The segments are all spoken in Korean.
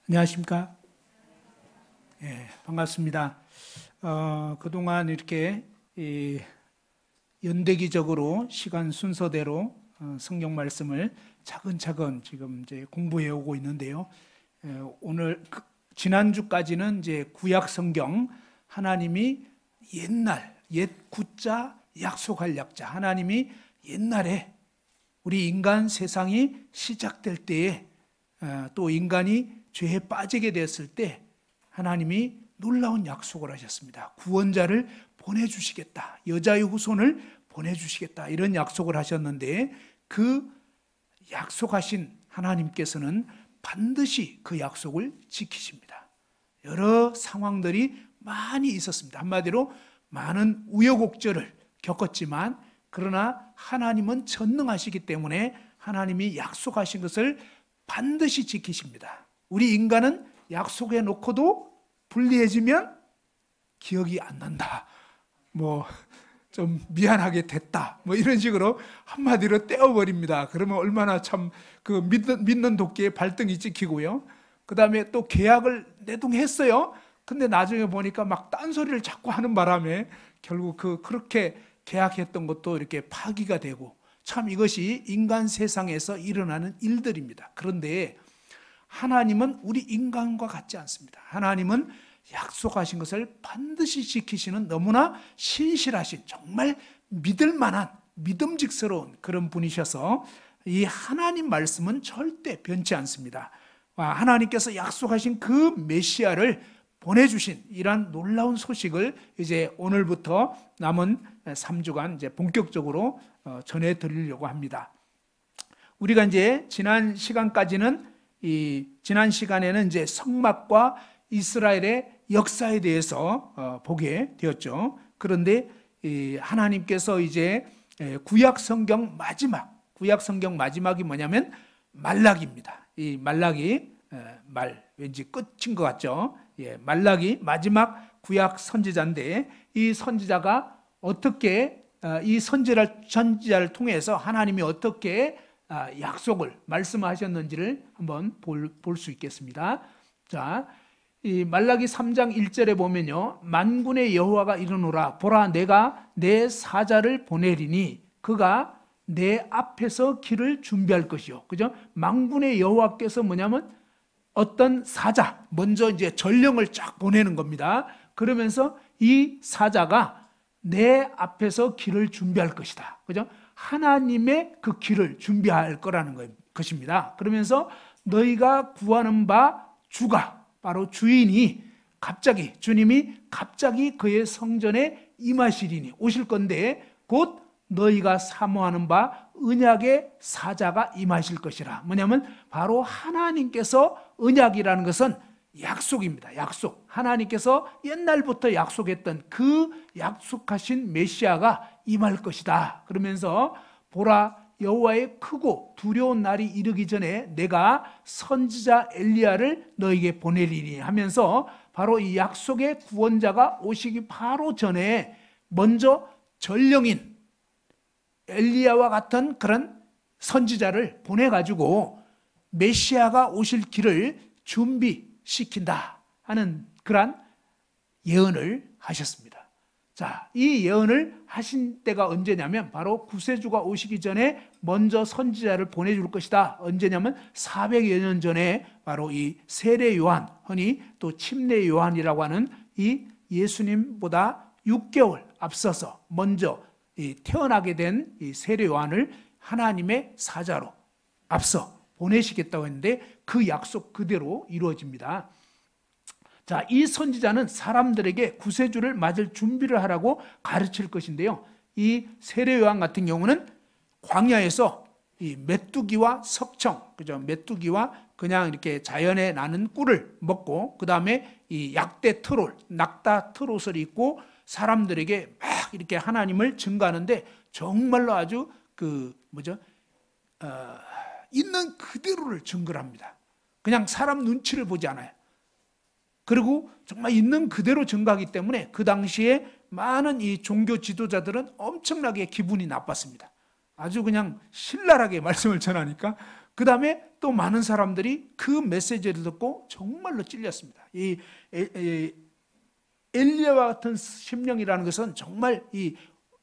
안녕하십니까? 예, 반갑습니다. 그동안 이렇게 연대기적으로 시간 순서대로 성경 말씀을 차근차근 지금 이제 공부해 오고 있는데요. 오늘 지난주까지는 이제 구약 성경 하나님이 옛 구자 약속할 약자, 하나님이 옛날에 우리 인간 세상이 시작될 때에 또 인간이 죄에 빠지게 됐을 때 하나님이 놀라운 약속을 하셨습니다. 구원자를 보내주시겠다, 여자의 후손을 보내주시겠다, 이런 약속을 하셨는데 그 약속하신 하나님께서는 반드시 그 약속을 지키십니다. 여러 상황들이 많이 있었습니다. 한마디로 많은 우여곡절을 겪었지만 그러나 하나님은 전능하시기 때문에 하나님이 약속하신 것을 반드시 지키십니다. 우리 인간은 약속해 놓고도 불리해지면 기억이 안 난다, 좀 미안하게 됐다, 이런 식으로 한마디로 떼어버립니다. 그러면 얼마나 참 그 믿는 도끼에 발등이 찍히고요. 그 다음에 또 계약을 내동했어요. 근데 나중에 보니까 막 딴소리를 자꾸 하는 바람에 결국 그렇게 계약했던 것도 이렇게 파기가 되고, 참 이것이 인간 세상에서 일어나는 일들입니다. 그런데 하나님은 우리 인간과 같지 않습니다. 하나님은 약속하신 것을 반드시 지키시는 너무나 신실하신, 정말 믿을 만한, 믿음직스러운 그런 분이셔서 이 하나님 말씀은 절대 변치 않습니다. 하나님께서 약속하신 그 메시아를 보내주신 이러한 놀라운 소식을 이제 오늘부터 남은 3주간 이제 본격적으로 전해드리려고 합니다. 우리가 이제 지난 시간에는 이제 성막과 이스라엘의 역사에 대해서 보게 되었죠. 그런데 하나님께서 이제 구약 성경 마지막이 뭐냐면 말라기입니다. 이 말라기, 왠지 끝인 것 같죠. 말라기 마지막 구약 선지자인데, 이 선지자가 어떻게 이 선지자를 통해서 하나님이 어떻게 약속을 말씀하셨는지를 한번 볼 수 있겠습니다. 자, 이 말라기 3장 1절에 보면요, 만군의 여호와가 이르노라, 보라 내가 내 사자를 보내리니 그가 내 앞에서 길을 준비할 것이요. 그죠? 만군의 여호와께서 뭐냐면 어떤 사자, 먼저 이제 전령을 쫙 보내는 겁니다. 그러면서 이 사자가 내 앞에서 길을 준비할 것이다. 그죠? 하나님의 그 길을 준비할 거라는 것입니다. 그러면서 너희가 구하는 바 주가, 바로 주인이 주님이 갑자기 그의 성전에 임하시리니, 오실 건데 곧 너희가 사모하는 바 언약의 사자가 임하실 것이라. 뭐냐면 바로 하나님께서, 언약이라는 것은 약속입니다. 약속. 하나님께서 옛날부터 약속했던 그 약속하신 메시아가 임할 것이다. 그러면서 보라 여호와의 크고 두려운 날이 이르기 전에 내가 선지자 엘리야를 너에게 보내리니 하면서 바로 이 약속의 구원자가 오시기 바로 전에 먼저 전령인 엘리야와 같은 그런 선지자를 보내가지고 메시아가 오실 길을 준비시킨다 하는 그런 예언을 하셨습니다. 자, 이 예언을 하신 때가 언제냐면 바로 구세주가 오시기 전에 먼저 선지자를 보내줄 것이다. 언제냐면 400여 년 전에 바로 이 세례 요한, 흔히 또 침례 요한이라고 하는 이 예수님보다 6개월 앞서서 먼저 태어나게 된 이 세례 요한을 하나님의 사자로 앞서 보내시겠다고 했는데 그 약속 그대로 이루어집니다. 자, 이 선지자는 사람들에게 구세주를 맞을 준비를 하라고 가르칠 것인데요, 이 세례 요한 같은 경우는 광야에서 이 메뚜기와 석청, 그죠? 메뚜기와 그냥 이렇게 자연에 나는 꿀을 먹고, 그 다음에 이 약대 트롤, 낙타 트롯을 입고 사람들에게 막 이렇게 하나님을 증거하는데 정말로 아주 있는 그대로를 증거를 합니다. 그냥 사람 눈치를 보지 않아요. 그리고 정말 있는 그대로 증거하기 때문에 그 당시에 많은 이 종교 지도자들은 엄청나게 기분이 나빴습니다. 아주 그냥 신랄하게 말씀을 전하니까 그 다음에 또 많은 사람들이 그 메시지를 듣고 정말로 찔렸습니다. 이 엘리야와 같은 심령이라는 것은 정말 이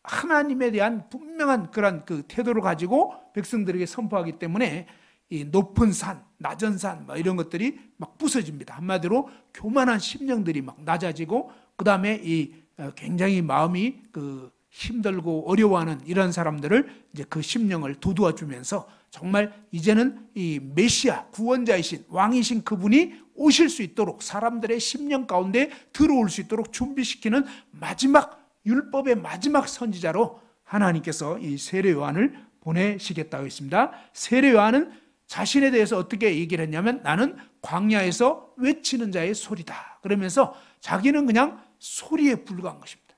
하나님에 대한 분명한 그런 그 태도를 가지고 백성들에게 선포하기 때문에 이 높은 산, 낮은 산 이런 것들이 막 부서집니다. 한마디로 교만한 심령들이 막 낮아지고, 그 다음에 이 굉장히 마음이 그 힘들고 어려워하는 이런 사람들을 이제 그 심령을 돋우어 주면서 정말 이제는 이 메시아 구원자이신 왕이신 그분이 오실 수 있도록 사람들의 심령 가운데 들어올 수 있도록 준비시키는 마지막 율법의 마지막 선지자로 하나님께서 이 세례 요한을 보내시겠다고 했습니다. 세례 요한은 자신에 대해서 어떻게 얘기를 했냐면, 나는 광야에서 외치는 자의 소리다 그러면서 자기는 그냥 소리에 불과한 것입니다.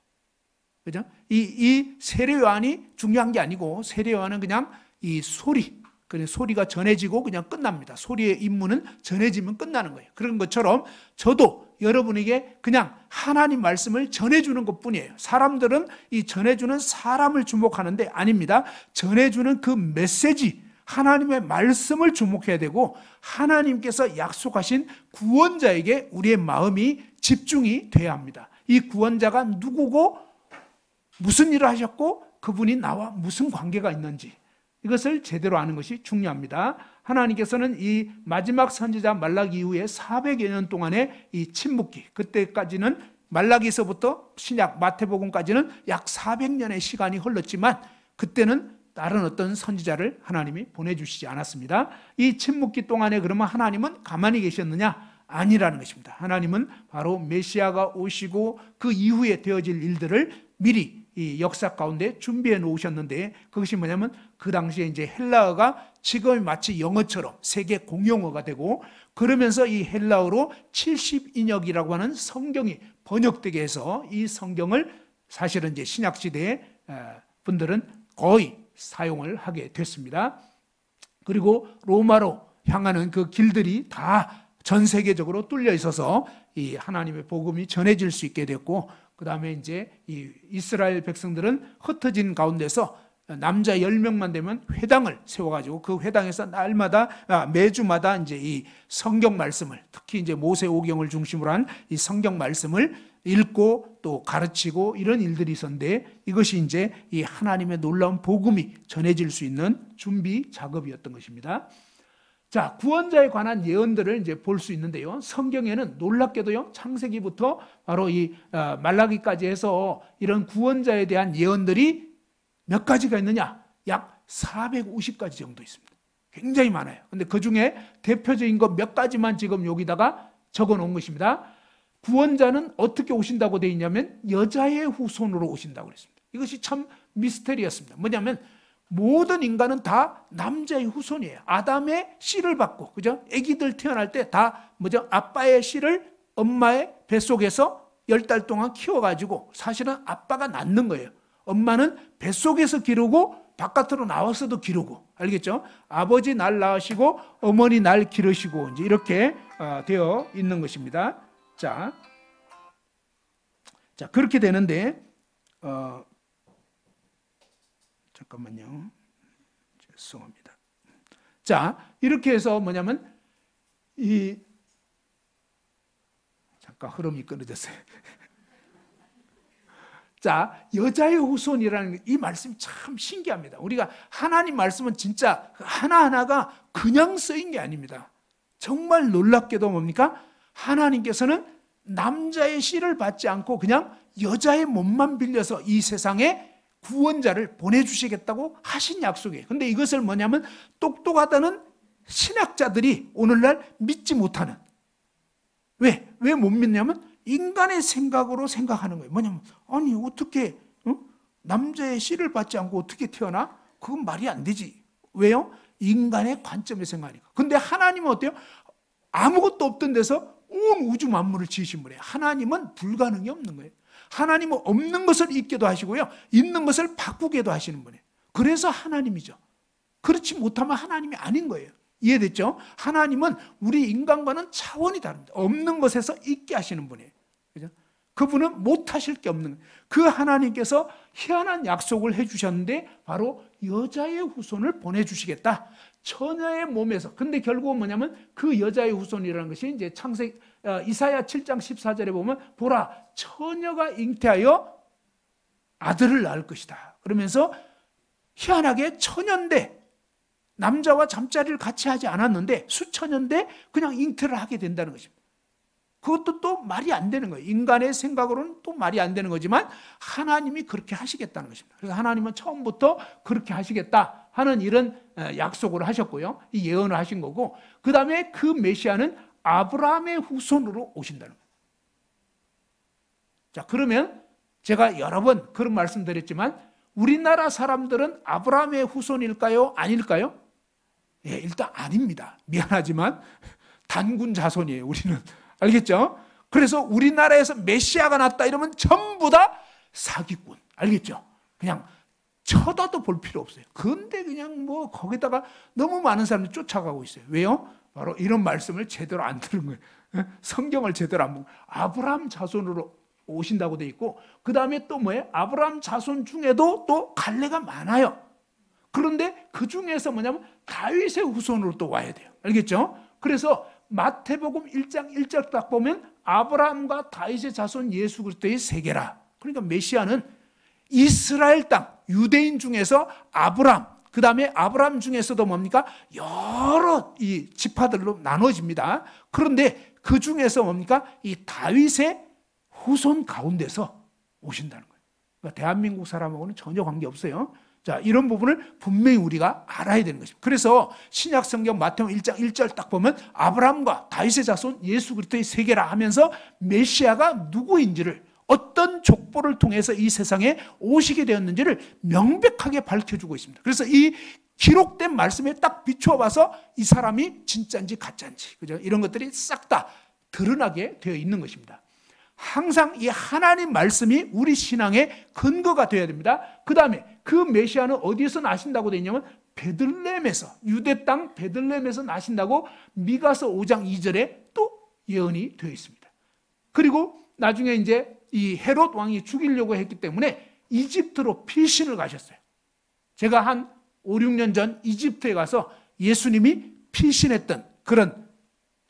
그죠? 이 세례 요한이 중요한 게 아니고, 세례 요한은 그냥 이 소리, 그냥 소리가 전해지고 그냥 끝납니다. 소리의 임무는 전해지면 끝나는 거예요. 그런 것처럼 저도 여러분에게 그냥 하나님 말씀을 전해주는 것뿐이에요. 사람들은 이 전해주는 사람을 주목하는데 아닙니다. 전해주는 그 메시지, 하나님의 말씀을 주목해야 되고, 하나님께서 약속하신 구원자에게 우리의 마음이 집중이 돼야 합니다. 이 구원자가 누구고 무슨 일을 하셨고 그분이 나와 무슨 관계가 있는지, 이것을 제대로 아는 것이 중요합니다. 하나님께서는 이 마지막 선지자 말라기 이후에 400여 년 동안의 이 침묵기, 그때까지는 말라기서부터 신약 마태복음까지는 약 400년의 시간이 흘렀지만, 그때는 다른 어떤 선지자를 하나님이 보내주시지 않았습니다. 이 침묵기 동안에 그러면 하나님은 가만히 계셨느냐? 아니라는 것입니다. 하나님은 바로 메시아가 오시고 그 이후에 되어질 일들을 미리 이 역사 가운데 준비해 놓으셨는데, 그것이 뭐냐면 그 당시에 이제 헬라어가 지금 마치 영어처럼 세계 공용어가 되고, 그러면서 이 헬라어로 70인역이라고 하는 성경이 번역되게 해서 이 성경을 사실은 이제 신약 시대의 분들은 거의 사용을 하게 됐습니다. 그리고 로마로 향하는 그 길들이 다 전 세계적으로 뚫려 있어서 이 하나님의 복음이 전해질 수 있게 됐고, 그 다음에 이제 이 이스라엘 백성들은 흩어진 가운데서 남자 10명만 되면 회당을 세워가지고 그 회당에서 매주마다 이제 이 성경 말씀을, 특히 이제 모세오경을 중심으로 한 이 성경 말씀을 읽고 또 가르치고 이런 일들이 있었는데, 이것이 이제 이 하나님의 놀라운 복음이 전해질 수 있는 준비 작업이었던 것입니다. 자, 구원자에 관한 예언들을 이제 볼 수 있는데요. 성경에는 놀랍게도요, 창세기부터 바로 이 말라기까지 해서 이런 구원자에 대한 예언들이 몇 가지가 있느냐? 약 450가지 정도 있습니다. 굉장히 많아요. 근데 그 중에 대표적인 것 몇 가지만 지금 여기다가 적어 놓은 것입니다. 구원자는 어떻게 오신다고 되어 있냐면 여자의 후손으로 오신다고 그랬습니다. 이것이 참 미스테리였습니다. 뭐냐면 모든 인간은 다 남자의 후손이에요. 아담의 씨를 받고, 그죠? 아기들 태어날 때 다 아빠의 씨를 엄마의 뱃속에서 10달 동안 키워가지고 사실은 아빠가 낳는 거예요. 엄마는 뱃속에서 기르고 바깥으로 나와서도 기르고, 알겠죠? 아버지 날 낳으시고 어머니 날 기르시고, 이제 이렇게 되어 있는 것입니다. 자, 그렇게 되는데 잠깐만요. 죄송합니다. 자, 이렇게 해서 뭐냐면 잠깐 흐름이 끊어졌어요. 자, 여자의 후손이라는 이 말씀이 참 신기합니다. 우리가 하나님 말씀은 진짜 하나하나가 그냥 쓰인 게 아닙니다. 정말 놀랍게도 뭡니까? 하나님께서는 남자의 씨를 받지 않고 그냥 여자의 몸만 빌려서 이 세상에 구원자를 보내주시겠다고 하신 약속이에요. 근데 이것을 뭐냐면 똑똑하다는 신학자들이 오늘날 믿지 못하는, 왜 못 믿냐면 인간의 생각으로 생각하는 거예요. 뭐냐면 아니 어떻게 남자의 씨를 받지 않고 어떻게 태어나? 그건 말이 안 되지. 왜요? 인간의 관점에서 생각하니까. 근데 하나님은 어때요? 아무것도 없던 데서 온 우주 만물을 지으신 분이에요. 하나님은 불가능이 없는 거예요. 하나님은 없는 것을 있게도 하시고요, 있는 것을 바꾸게도 하시는 분이에요. 그래서 하나님이죠. 그렇지 못하면 하나님이 아닌 거예요. 이해됐죠? 하나님은 우리 인간과는 차원이 다릅니다. 없는 것에서 있게 하시는 분이에요. 그죠? 그분은 못하실 게 없는 거예요. 그 하나님께서 희한한 약속을 해주셨는데 바로 여자의 후손을 보내주시겠다. 처녀의 몸에서. 근데 결국은 뭐냐면 그 여자의 후손이라는 것이 이제 이사야 7장 14절에 보면 보라 처녀가 잉태하여 아들을 낳을 것이다. 그러면서 희한하게 처녀인데 남자와 잠자리를 같이 하지 않았는데 수천년대 그냥 잉태를 하게 된다는 것입니다. 그것도 또 말이 안 되는 거예요. 인간의 생각으로는 또 말이 안 되는 거지만 하나님이 그렇게 하시겠다는 것입니다. 그래서 하나님은 처음부터 그렇게 하시겠다 하는 이런 약속을 하셨고요. 이 예언을 하신 거고, 그 다음에 그 메시아는 아브라함의 후손으로 오신다는 거예요. 자, 그러면 제가 여러 번 그런 말씀 드렸지만 우리나라 사람들은 아브라함의 후손일까요? 아닐까요? 예, 일단 아닙니다. 미안하지만 단군 자손이에요, 우리는. 알겠죠? 그래서 우리나라에서 메시아가 났다 이러면 전부 다 사기꾼. 알겠죠? 그냥 쳐다도 볼 필요 없어요. 그런데 그냥 뭐 거기다가 너무 많은 사람들이 쫓아가고 있어요. 왜요? 바로 이런 말씀을 제대로 안 들은 거예요. 성경을 제대로 안 보고 아브라함 자손으로 오신다고 돼 있고, 그 다음에 또 뭐예요? 아브라함 자손 중에도 또 갈래가 많아요. 그런데 그 중에서 뭐냐면 다윗의 후손으로 또 와야 돼요. 알겠죠? 그래서 마태복음 1장 1절 딱 보면 아브라함과 다윗의 자손 예수 그리스도의 세계라. 그러니까 메시아는 이스라엘 땅 유대인 중에서 아브라함, 그 다음에 아브라함 중에서도 뭡니까? 여러 이 지파들로 나눠집니다. 그런데 그 중에서 뭡니까? 이 다윗의 후손 가운데서 오신다는 거예요. 그러니까 대한민국 사람하고는 전혀 관계없어요. 자, 이런 부분을 분명히 우리가 알아야 되는 것입니다. 그래서 신약 성경 마태복음 1장 1절 딱 보면 아브라함과 다윗의 자손 예수 그리스도의 세계라 하면서 메시아가 누구인지를, 어떤 족보를 통해서 이 세상에 오시게 되었는지를 명백하게 밝혀주고 있습니다. 그래서 이 기록된 말씀에 딱 비추어 봐서 이 사람이 진짜인지 가짜인지, 그죠? 이런 것들이 싹 다 드러나게 되어 있는 것입니다. 항상 이 하나님 말씀이 우리 신앙의 근거가 되어야 됩니다. 그 다음에 그 메시아는 어디에서 나신다고 되어 있냐면 베들레헴에서, 유대 땅 베들레헴에서 나신다고 미가서 5장 2절에 또 예언이 되어 있습니다. 그리고 나중에 이제 이 헤롯 왕이 죽이려고 했기 때문에 이집트로 피신을 가셨어요. 제가 한 5, 6년 전 이집트에 가서 예수님이 피신했던 그런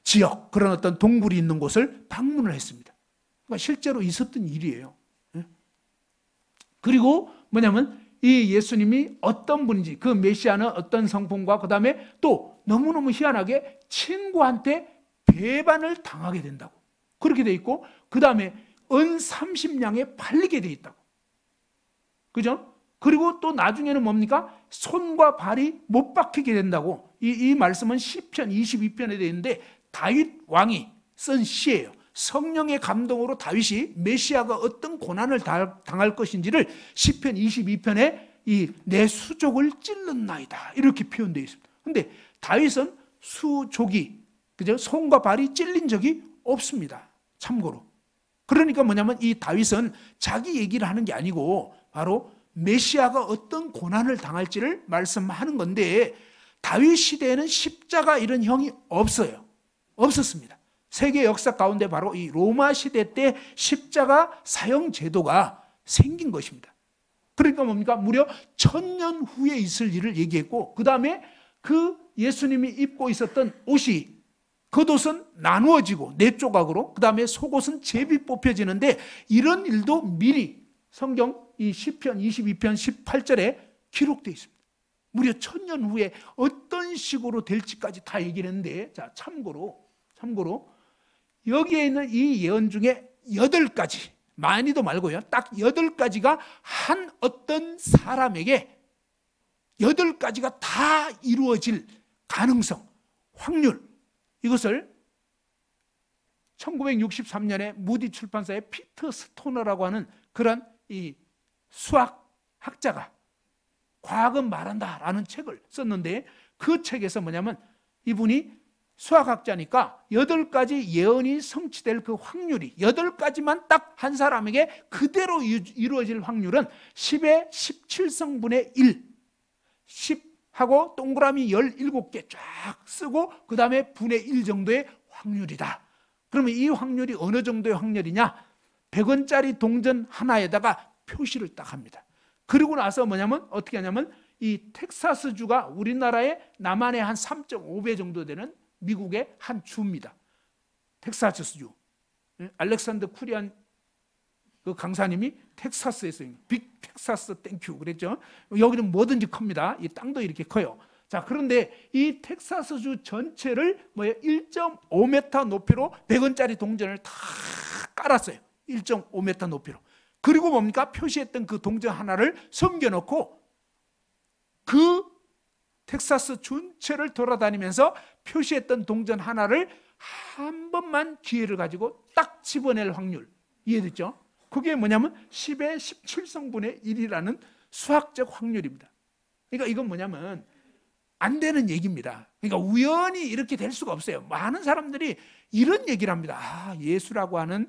지역, 그런 어떤 동굴이 있는 곳을 방문을 했습니다. 그러니까 실제로 있었던 일이에요. 그리고 뭐냐면 이 예수님이 어떤 분인지, 그 메시아는 어떤 성품과 그 다음에 또 너무너무 희한하게 친구한테 배반을 당하게 된다고 그렇게 돼 있고, 그 다음에 은 30냥에 팔리게 돼 있다고. 그죠? 그리고 또 나중에는 뭡니까? 손과 발이 못 박히게 된다고. 이 말씀은 시편 22편에 되어 있는데 다윗 왕이 쓴 시예요. 성령의 감동으로 다윗이 메시아가 어떤 고난을 당할 것인지를 시편 22편에 이 내 수족을 찔렀나이다 이렇게 표현되어 있습니다. 그런데 다윗은 수족이, 그죠? 손과 발이 찔린 적이 없습니다. 참고로. 그러니까 뭐냐면 이 다윗은 자기 얘기를 하는 게 아니고 바로 메시아가 어떤 고난을 당할지를 말씀하는 건데, 다윗 시대에는 십자가 이런 형이 없어요. 없었습니다. 세계 역사 가운데 바로 이 로마 시대 때 십자가 사형 제도가 생긴 것입니다. 그러니까 뭡니까? 무려 1000년 후에 있을 일을 얘기했고, 그 다음에 그 예수님이 입고 있었던 옷이, 겉옷은 나누어지고 네 조각으로, 그 다음에 속옷은 제비 뽑혀지는데 이런 일도 미리 성경 이 시편 22편 18절에 기록되어 있습니다. 무려 1000년 후에 어떤 식으로 될지까지 다 얘기를 했는데, 자, 참고로 여기에 있는 이 예언 중에 8가지, 많이도 말고요, 딱 8가지가 한 어떤 사람에게 8가지가 다 이루어질 가능성, 확률, 이것을 1963년에 무디 출판사의 피터 스토너라고 하는 그런 이 수학학자가 과학은 말한다라는 책을 썼는데, 그 책에서 뭐냐면 이분이 수학학자니까 8가지 예언이 성취될 그 확률이 8가지만 딱 한 사람에게 그대로 이루어질 확률은 10의 17성분의 1, 10하고 동그라미 17개 쫙 쓰고 그 다음에 분의 1 정도의 확률이다. 그러면 이 확률이 어느 정도의 확률이냐? 100원짜리 동전 하나에다가 표시를 딱 합니다. 그리고 나서 뭐냐면 어떻게 하냐면 이 텍사스주가 우리나라의 남한의 한 3.5배 정도 되는 미국의 한 주입니다. 텍사스주. 알렉산더 쿠리안 그 강사님이 텍사스에서 빅 텍사스 땡큐 그랬죠. 여기는 뭐든지 큽니다. 이 땅도 이렇게 커요. 자, 그런데 이 텍사스주 전체를 1.5m 높이로 100원짜리 동전을 다 깔았어요. 1.5m 높이로. 그리고 뭡니까? 표시했던 그 동전 하나를 숨겨놓고 그 텍사스 전체를 돌아다니면서 표시했던 동전 하나를 한 번만 기회를 가지고 딱 집어낼 확률. 이해됐죠? 그게 뭐냐면 10의 17성분의 1이라는 수학적 확률입니다. 그러니까 이건 뭐냐면 안 되는 얘기입니다. 그러니까 우연히 이렇게 될 수가 없어요. 많은 사람들이 이런 얘기를 합니다. 아, 예수라고 하는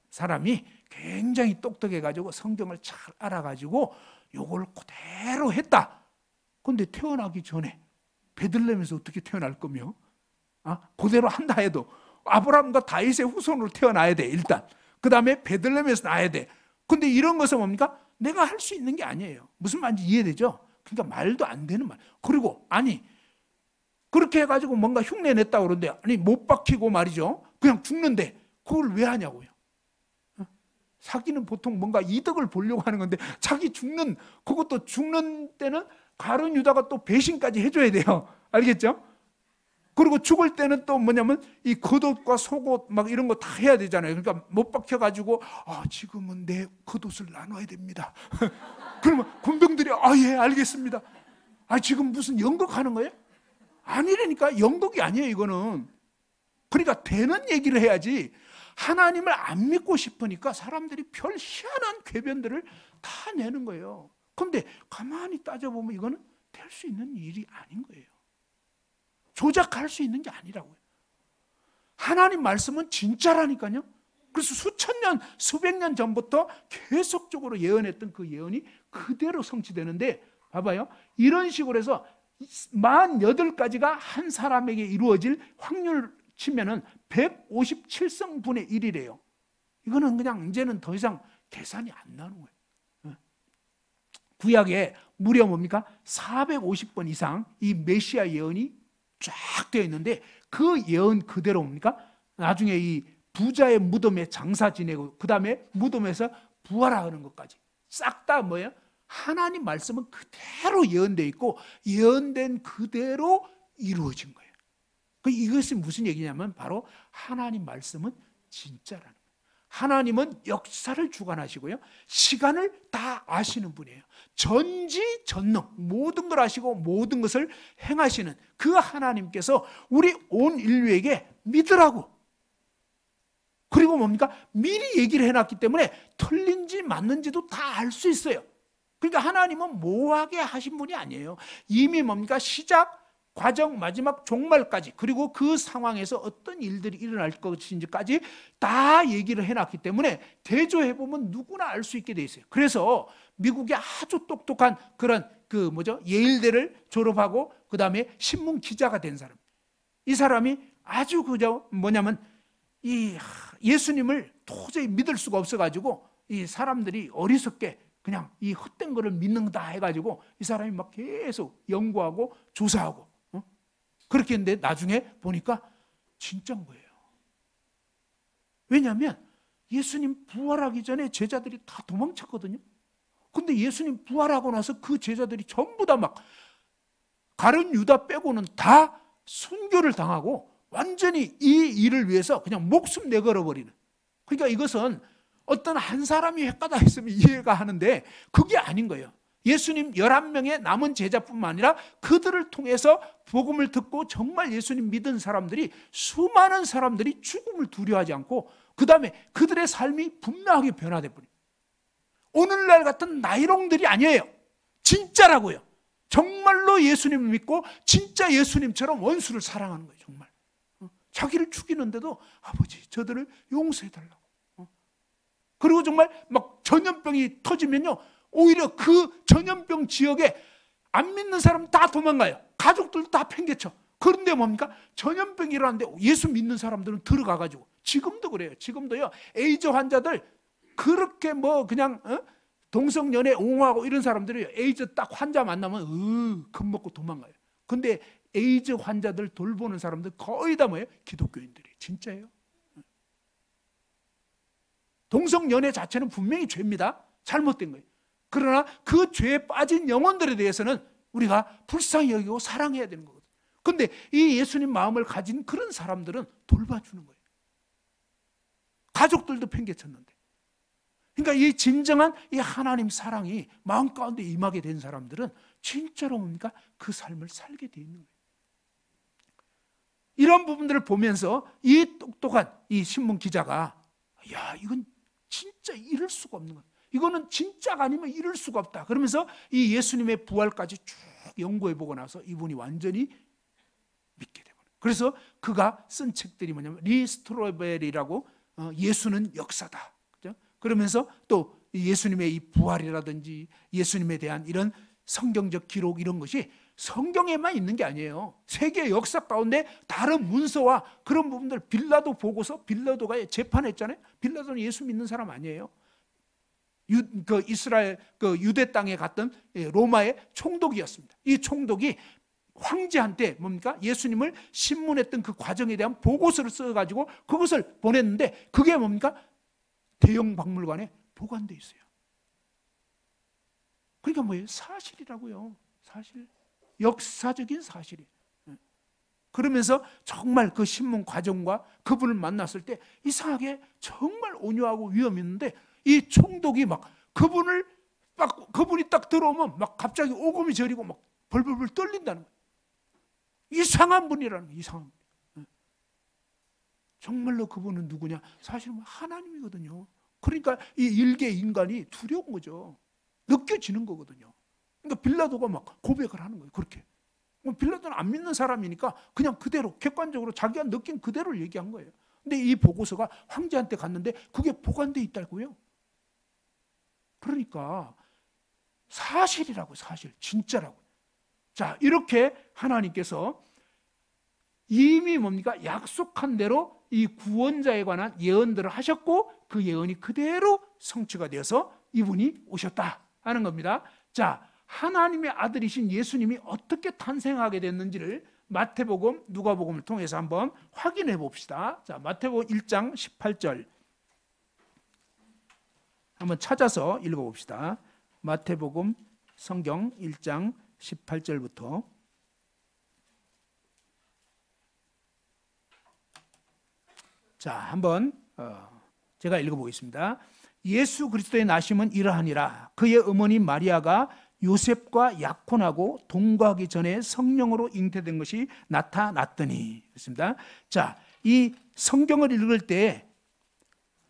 사람이 굉장히 똑똑해가지고 성경을 잘 알아가지고 요걸 그대로 했다. 그런데 태어나기 전에 베들레헴에서 어떻게 태어날 거며? 그대로 한다 해도 아브라함과 다윗의 후손으로 태어나야 돼. 일단 그 다음에 베들레헴에서 나야 돼. 근데 이런 것은 뭡니까? 내가 할 수 있는 게 아니에요. 무슨 말인지 이해되죠? 그러니까 말도 안 되는 말. 그리고 아니 그렇게 해가지고 뭔가 흉내 냈다고 그러는데 아니 못 박히고 말이죠. 그냥 죽는데 그걸 왜 하냐고요. 사기는 보통 뭔가 이득을 보려고 하는 건데 자기 죽는 그것도 죽는 때는 가룟 유다가 또 배신까지 해줘야 돼요. 알겠죠? 그리고 죽을 때는 또 뭐냐면 이 겉옷과 속옷 막 이런 거 다 해야 되잖아요. 그러니까 못 박혀가지고 지금은 내 겉옷을 나눠야 됩니다. 그러면 군병들이 예 알겠습니다. 지금 무슨 연극하는 거예요? 아니라니까. 연극이 아니에요 이거는. 그러니까 되는 얘기를 해야지. 하나님을 안 믿고 싶으니까 사람들이 별 희한한 궤변들을 다 내는 거예요. 그런데 가만히 따져보면 이거는 될 수 있는 일이 아닌 거예요. 조작할 수 있는 게 아니라고요. 하나님 말씀은 진짜라니까요. 그래서 수천 년, 수백 년 전부터 계속적으로 예언했던 그 예언이 그대로 성취되는데 봐봐요. 이런 식으로 해서 48가지가 한 사람에게 이루어질 확률 치면은 157성분의 1이래요. 이거는 그냥 이제는 더 이상 계산이 안 나는 거예요. 구약에 무려 뭡니까? 450번 이상 이 메시아 예언이 쫙 되어 있는데 그 예언 그대로 뭡니까? 나중에 이 부자의 무덤에 장사 지내고 그 다음에 무덤에서 부활하는 것까지 싹 다 뭐예요? 하나님 말씀은 그대로 예언되어 있고 예언된 그대로 이루어진 거예요. 이것이 무슨 얘기냐면 바로 하나님 말씀은 진짜라는 거예요. 하나님은 역사를 주관하시고요. 시간을 다 아시는 분이에요. 전지전능 모든 걸 아시고 모든 것을 행하시는 그 하나님께서 우리 온 인류에게 믿으라고. 그리고 뭡니까? 미리 얘기를 해놨기 때문에 틀린지 맞는지도 다 알 수 있어요. 그러니까 하나님은 모호하게 하신 분이 아니에요. 이미 뭡니까? 시작, 과정, 마지막 종말까지 그리고 그 상황에서 어떤 일들이 일어날 것인지까지 다 얘기를 해놨기 때문에 대조해보면 누구나 알 수 있게 돼 있어요. 그래서 미국의 아주 똑똑한 그런 예일대를 졸업하고 그 다음에 신문 기자가 된 사람, 이 사람이 아주 뭐냐면 이 예수님을 도저히 믿을 수가 없어가지고 이 사람들이 어리석게 그냥 이 헛된 거를 믿는다 해가지고 이 사람이 막 계속 연구하고 조사하고 그렇게 했는데 나중에 보니까 진짜인 거예요. 왜냐하면 예수님 부활하기 전에 제자들이 다 도망쳤거든요. 근데 예수님 부활하고 나서 그 제자들이 전부 다 막 가룟 유다 빼고는 다 순교를 당하고 완전히 이 일을 위해서 그냥 목숨 내걸어버리는. 그러니까 이것은 어떤 한 사람이 헷가다 했으면 이해가 하는데 그게 아닌 거예요. 예수님 11명의 남은 제자뿐만 아니라 그들을 통해서 복음을 듣고 정말 예수님 믿은 사람들이 수많은 사람들이 죽음을 두려워하지 않고 그 다음에 그들의 삶이 분명하게 변화돼 버려요. 오늘날 같은 나이롱들이 아니에요. 진짜라고요. 정말로 예수님을 믿고 진짜 예수님처럼 원수를 사랑하는 거예요. 정말 자기를 죽이는데도 아버지 저들을 용서해달라고. 그리고 정말 막 전염병이 터지면요 오히려 그 전염병 지역에 안 믿는 사람 다 도망가요. 가족들도 다 팽개쳐. 그런데 뭡니까? 전염병이 일어났는데 예수 믿는 사람들은 들어가가지고 지금도 그래요. 지금도요 에이즈 환자들 그렇게 뭐 그냥 동성연애 옹호하고 이런 사람들이 에이즈 딱 환자 만나면 겁먹고 도망가요. 근데 에이즈 환자들 돌보는 사람들 거의 다 뭐예요? 기독교인들이. 진짜예요. 동성연애 자체는 분명히 죄입니다. 잘못된 거예요. 그러나 그 죄에 빠진 영혼들에 대해서는 우리가 불쌍히 여기고 사랑해야 되는 거거든요. 근데 이 예수님 마음을 가진 그런 사람들은 돌봐주는 거예요. 가족들도 팽개쳤는데. 그러니까 이 진정한 이 하나님 사랑이 마음 가운데 임하게 된 사람들은 진짜로 뭡니까? 그 삶을 살게 돼 있는 거예요. 이런 부분들을 보면서 이 똑똑한 이 신문 기자가 야, 이건 진짜 이럴 수가 없는 거야. 이거는 진짜가 아니면 이럴 수가 없다. 그러면서 이 예수님의 부활까지 쭉 연구해보고 나서 이분이 완전히 믿게 되고. 그래서 그가 쓴 책들이 뭐냐면 리 스트로벨이라고 예수는 역사다. 그죠? 그러면서 또 예수님의 이 부활이라든지 예수님에 대한 이런 성경적 기록 이런 것이 성경에만 있는 게 아니에요. 세계 역사 가운데 다른 문서와 그런 부분들, 빌라도 보고서 빌라도가 재판했잖아요. 빌라도는 예수 믿는 사람 아니에요. 그 이스라엘 그 유대 땅에 갔던 로마의 총독이었습니다. 이 총독이 황제한테 뭡니까? 예수님을 신문했던 그 과정에 대한 보고서를 써가지고 그것을 보냈는데 그게 뭡니까? 대형 박물관에 보관돼 있어요. 그러니까 뭐예요? 사실이라고요. 사실. 역사적인 사실이. 그러면서 정말 그 신문 과정과 그분을 만났을 때 이상하게 정말 온유하고 위험 있는데 이 총독이 막 그분이 딱 들어오면 막 갑자기 오금이 저리고 막 벌벌벌 떨린다는 거예요. 이상한 분이라는 거예요. 이상한 분. 정말로 그분은 누구냐? 사실은 하나님이거든요. 그러니까 이 일개 인간이 두려운 거죠. 느껴지는 거거든요. 그러니까 빌라도가 막 고백을 하는 거예요. 그렇게. 빌라도는 안 믿는 사람이니까 그냥 그대로 객관적으로 자기가 느낀 그대로를 얘기한 거예요. 근데 이 보고서가 황제한테 갔는데 그게 보관돼 있다고요. 그러니까 사실이라고. 사실. 진짜라고. 자, 이렇게 하나님께서 이미 뭡니까? 약속한 대로 이 구원자에 관한 예언들을 하셨고 그 예언이 그대로 성취가 되어서 이분이 오셨다 하는 겁니다. 자, 하나님의 아들이신 예수님이 어떻게 탄생하게 됐는지를 마태복음, 누가복음을 통해서 한번 확인해 봅시다. 자, 마태복음 1장 18절 한번 찾아서 읽어봅시다. 마태복음 성경 1장 18절부터 자, 한번 제가 읽어보겠습니다. 예수 그리스도의 나심은 이러하니라. 그의 어머니 마리아가 요셉과 약혼하고 동거하기 전에 성령으로 잉태된 것이 나타났더니. 그렇습니다. 자, 이 성경을 읽을 때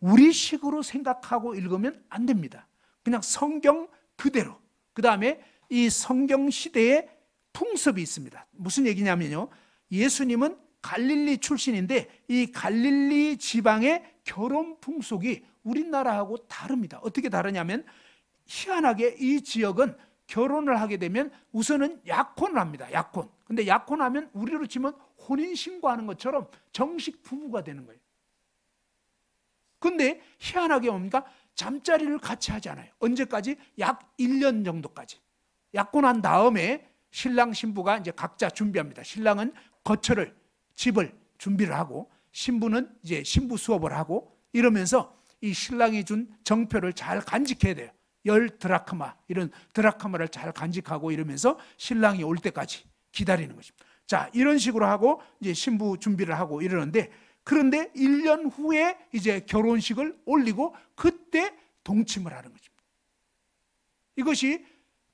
우리식으로 생각하고 읽으면 안 됩니다. 그냥 성경 그대로. 그 다음에 이 성경 시대의 풍습이 있습니다. 무슨 얘기냐면요, 예수님은 갈릴리 출신인데 이 갈릴리 지방의 결혼 풍속이 우리나라하고 다릅니다. 어떻게 다르냐면 희한하게 이 지역은 결혼을 하게 되면 우선은 약혼을 합니다. 약혼. 근데 약혼하면 우리로 치면 혼인신고하는 것처럼 정식 부부가 되는 거예요. 근데 희한하게 뭡니까? 잠자리를 같이 하지 않아요. 언제까지? 약 1년 정도까지. 약혼한 다음에 신랑 신부가 이제 각자 준비합니다. 신랑은 거처를, 집을 준비를 하고 신부는 이제 신부 수업을 하고 이러면서 이 신랑이 준 정표를 잘 간직해야 돼요. 10드라크마, 이런 드라크마를 잘 간직하고 이러면서 신랑이 올 때까지 기다리는 것입니다. 자, 이런 식으로 하고 이제 신부 준비를 하고 이러는데, 그런데 1년 후에 이제 결혼식을 올리고 그때 동침을 하는 것입니다. 이것이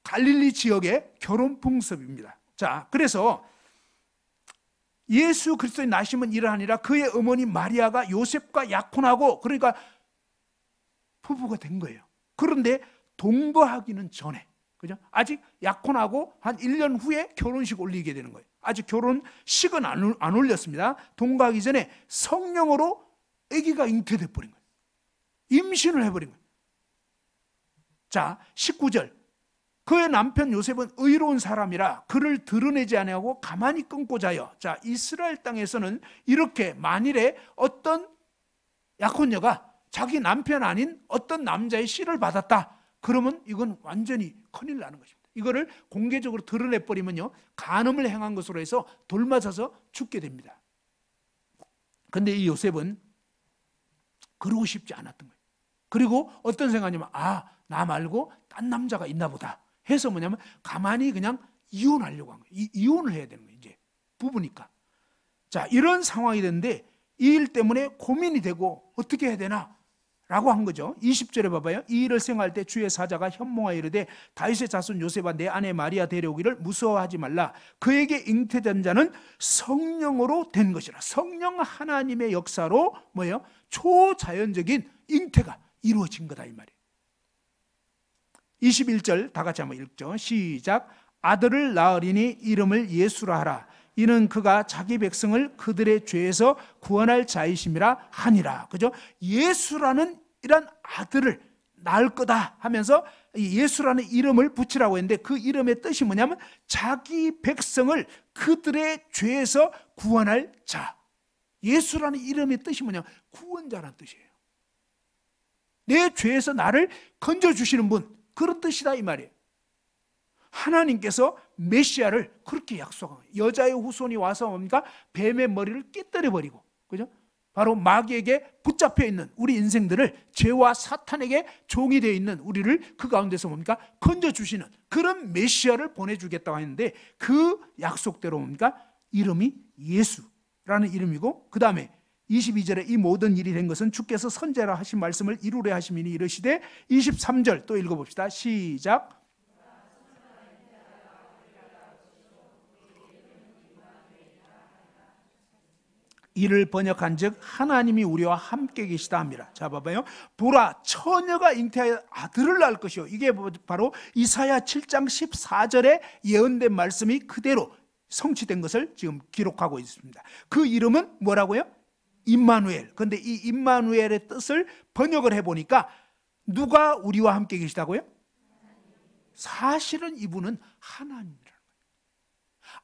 갈릴리 지역의 결혼 풍습입니다. 자, 그래서 예수 그리스도의 나심은 이러하니라. 그의 어머니 마리아가 요셉과 약혼하고, 그러니까 부부가 된 거예요. 그런데 동거하기는 전에, 그죠? 아직 약혼하고 한 1년 후에 결혼식 올리게 되는 거예요. 아직 결혼식은 안 올렸습니다. 동거하기 전에 성령으로 아기가 잉태돼 버린 거예요. 임신을 해버린 거예요. 자, 19절. 그의 남편 요셉은 의로운 사람이라 그를 드러내지 아니하고 가만히 끊고 자요. 자, 이스라엘 땅에서는 이렇게 만일에 어떤 약혼녀가 자기 남편 아닌 어떤 남자의 씨를 받았다. 그러면 이건 완전히 큰일 나는 것입니다. 이거를 공개적으로 드러내버리면요, 간음을 행한 것으로 해서 돌맞아서 죽게 됩니다. 그런데 이 요셉은 그러고 싶지 않았던 거예요. 그리고 어떤 생각이냐면, 나 말고 딴 남자가 있나 보다 해서 뭐냐면 가만히 그냥 이혼하려고 한 거예요. 이혼을 해야 되는 거예요. 이제 부부니까. 자, 이런 상황이 됐는데 이 일 때문에 고민이 되고 어떻게 해야 되나 라고 한 거죠. 20절에 봐봐요. 이 일을 생각할 때 주의 사자가 현몽하여 이르되 다윗의 자손 요셉아 내 아내 마리아 데려오기를 무서워하지 말라. 그에게 잉태된 자는 성령으로 된 것이라. 성령 하나님의 역사로 뭐예요? 초자연적인 잉태가 이루어진 거다 이 말이에요. 21절 다 같이 한번 읽죠. 시작. 아들을 낳으리니 이름을 예수라 하라. 이는 그가 자기 백성을 그들의 죄에서 구원할 자이심이라 하니라. 그죠? 예수라는 이런 아들을 낳을 거다 하면서 예수라는 이름을 붙이라고 했는데 그 이름의 뜻이 뭐냐면 자기 백성을 그들의 죄에서 구원할 자. 예수라는 이름의 뜻이 뭐냐면 구원자라는 뜻이에요. 내 죄에서 나를 건져주시는 분, 그런 뜻이다 이 말이에요. 하나님께서 메시아를 그렇게 약속한 거예요. 여자의 후손이 와서 뭡니까? 뱀의 머리를 깨뜨려버리고, 그죠? 바로 마귀에게 붙잡혀 있는 우리 인생들을 죄와 사탄에게 종이 되어 있는 우리를 그 가운데서 뭡니까? 건져주시는 그런 메시아를 보내주겠다고 했는데 그 약속대로 뭡니까? 이름이 예수라는 이름이고, 그 다음에 22절에 이 모든 일이 된 것은 주께서 선지자라 하신 말씀을 이루려 하심이니 이르시되, 23절 또 읽어봅시다. 시작. 이를 번역한 즉 하나님이 우리와 함께 계시다 합니다. 자, 봐봐요. 보라, 처녀가 잉태하여 아들을 낳을 것이요. 이게 바로 이사야 7장 14절에 예언된 말씀이 그대로 성취된 것을 지금 기록하고 있습니다. 그 이름은 뭐라고요? 임마누엘. 그런데 이 임마누엘의 뜻을 번역을 해보니까 누가 우리와 함께 계시다고요? 사실은 이분은 하나님이라는 거예요.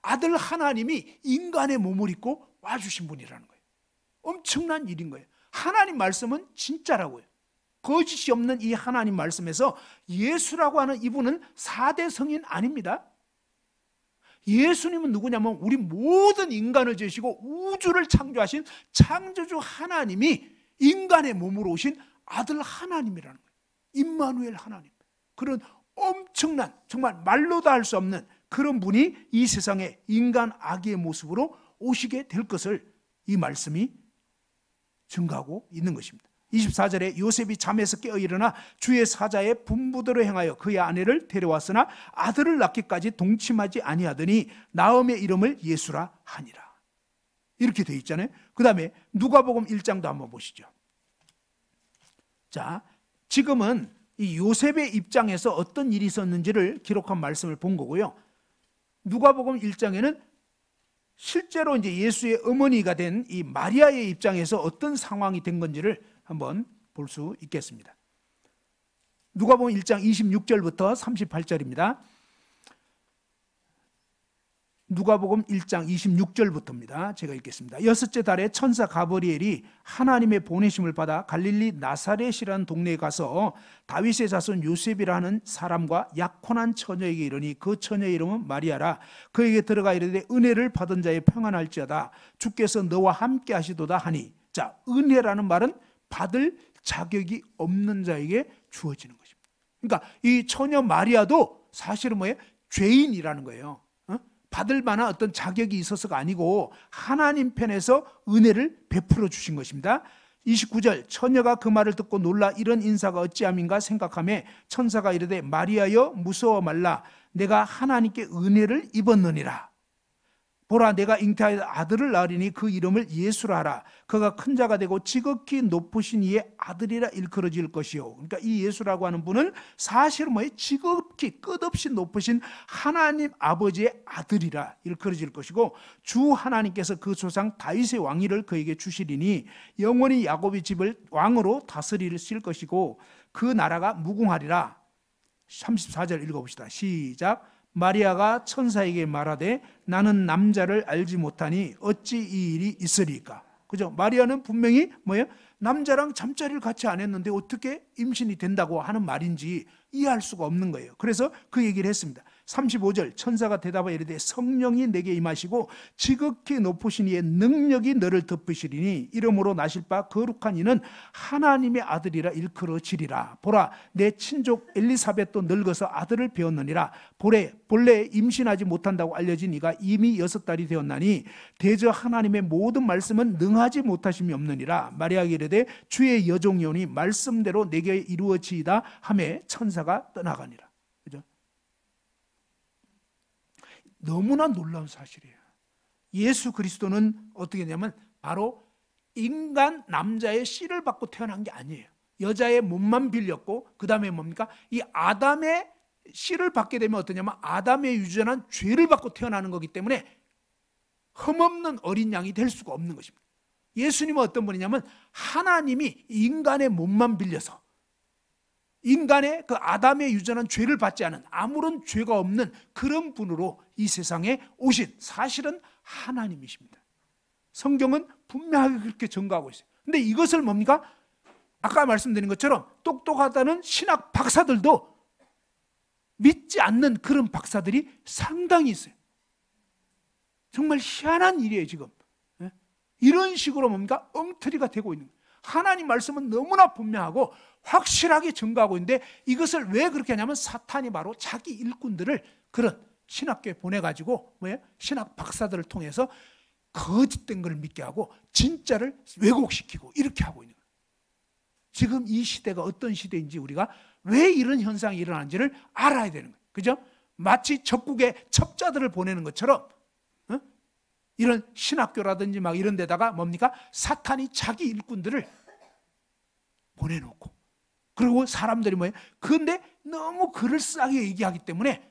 아들 하나님이 인간의 몸을 입고 와주신 분이라는 거예요. 엄청난 일인 거예요. 하나님 말씀은 진짜라고요. 거짓이 없는 이 하나님 말씀에서 예수라고 하는 이분은 4대 성인 아닙니다. 예수님은 누구냐면 우리 모든 인간을 지으시고 우주를 창조하신 창조주 하나님이 인간의 몸으로 오신 아들 하나님이라는 거예요. 임마누엘 하나님. 그런 엄청난, 정말 말로도 할 수 없는 그런 분이 이 세상에 인간 아기의 모습으로 오시게 될 것을 이 말씀이 증가하고 있는 것입니다. 24절에 요셉이 잠에서 깨어 일어나 주의 사자의 분부대로 행하여 그의 아내를 데려왔으나 아들을 낳기까지 동침하지 아니하더니 나음의 이름을 예수라 하니라. 이렇게 되어 있잖아요. 그 다음에 누가복음 1장도 한번 보시죠. 자, 지금은 이 요셉의 입장에서 어떤 일이 있었는지를 기록한 말씀을 본 거고요. 누가복음 1장에는 실제로 이제 예수의 어머니가 된 이 마리아의 입장에서 어떤 상황이 된 건지를 한번 볼 수 있겠습니다. 누가복음 1장 26절부터 38절입니다. 누가복음 1장 26절부터입니다. 제가 읽겠습니다. 여섯째 달에 천사 가브리엘이 하나님의 보내심을 받아 갈릴리 나사렛이라는 동네에 가서 다윗의 자손 요셉이라 하는 사람과 약혼한 처녀에게 이르니 그 처녀의 이름은 마리아라. 그에게 들어가 이르되 은혜를 받은 자의 평안할지어다. 주께서 너와 함께 하시도다 하니. 자, 은혜라는 말은 받을 자격이 없는 자에게 주어지는 것입니다. 그러니까 이 처녀 마리아도 사실은 뭐예요? 죄인이라는 거예요. 받을 만한 어떤 자격이 있어서가 아니고 하나님 편에서 은혜를 베풀어 주신 것입니다. 29절 처녀가 그 말을 듣고 놀라 이런 인사가 어찌함인가 생각하며 천사가 이르되 마리아여 무서워 말라. 내가 하나님께 은혜를 입었느니라. 보라, 내가 잉태하여 아들을 낳으리니 그 이름을 예수라 하라. 그가 큰 자가 되고 지극히 높으신 이의 아들이라 일컬어질 것이요. 그러니까 이 예수라고 하는 분은 사실은 뭐예요? 지극히 끝없이 높으신 하나님 아버지의 아들이라 일컬어질 것이고, 주 하나님께서 그 조상 다윗의 왕위를 그에게 주시리니 영원히 야곱의 집을 왕으로 다스리실 것이고 그 나라가 무궁하리라. 34절 읽어봅시다. 시작. 마리아가 천사에게 말하되 나는 남자를 알지 못하니 어찌 이 일이 있으리까. 그죠? 마리아는 분명히 뭐예요? 남자랑 잠자리를 같이 안 했는데 어떻게 임신이 된다고 하는 말인지 이해할 수가 없는 거예요. 그래서 그 얘기를 했습니다. 35절 천사가 대답하여 이르되 성령이 내게 임하시고 지극히 높으신 이의 능력이 너를 덮으시리니 이름으로 나실 바 거룩한 이는 하나님의 아들이라 일컬어지리라. 보라 내 친족 엘리사벳도 늙어서 아들을 배웠느니라. 본래 임신하지 못한다고 알려진 이가 이미 6달이 되었나니 대저 하나님의 모든 말씀은 능하지 못하심이 없느니라. 마리아가 이르되 주의 여종이오니 말씀대로 내게 이루어지이다 하매 천사가 떠나가니라. 그죠? 너무나 놀라운 사실이에요. 예수 그리스도는 어떻게 되냐면 바로 인간 남자의 씨를 받고 태어난 게 아니에요. 여자의 몸만 빌렸고 그 다음에 뭡니까? 이 아담의 씨를 받게 되면 어떠냐면 아담의 유전한 죄를 받고 태어나는 거기 때문에 흠없는 어린 양이 될 수가 없는 것입니다. 예수님은 어떤 분이냐면 하나님이 인간의 몸만 빌려서 인간의 그 아담의 유전한 죄를 받지 않은 아무런 죄가 없는 그런 분으로 이 세상에 오신 사실은 하나님이십니다. 성경은 분명하게 그렇게 증거하고 있어요. 근데 이것을 뭡니까? 아까 말씀드린 것처럼 똑똑하다는 신학 박사들도 믿지 않는 그런 박사들이 상당히 있어요. 정말 희한한 일이에요 지금. 이런 식으로 뭡니까? 엉터리가 되고 있는 거예요. 하나님 말씀은 너무나 분명하고 확실하게 증거하고 있는데 이것을 왜 그렇게 하냐면 사탄이 바로 자기 일꾼들을 그런 신학교에 보내가지고 신학 박사들을 통해서 거짓된 걸 믿게 하고 진짜를 왜곡시키고 이렇게 하고 있는 거예요. 지금 이 시대가 어떤 시대인지 우리가 왜 이런 현상이 일어나는지를 알아야 되는 거예요. 그죠? 마치 적국에 첩자들을 보내는 것처럼 이런 신학교라든지 막 이런 데다가 뭡니까? 사탄이 자기 일꾼들을 보내놓고 그리고 사람들이 뭐예요? 그런데 너무 그럴싸하게 얘기하기 때문에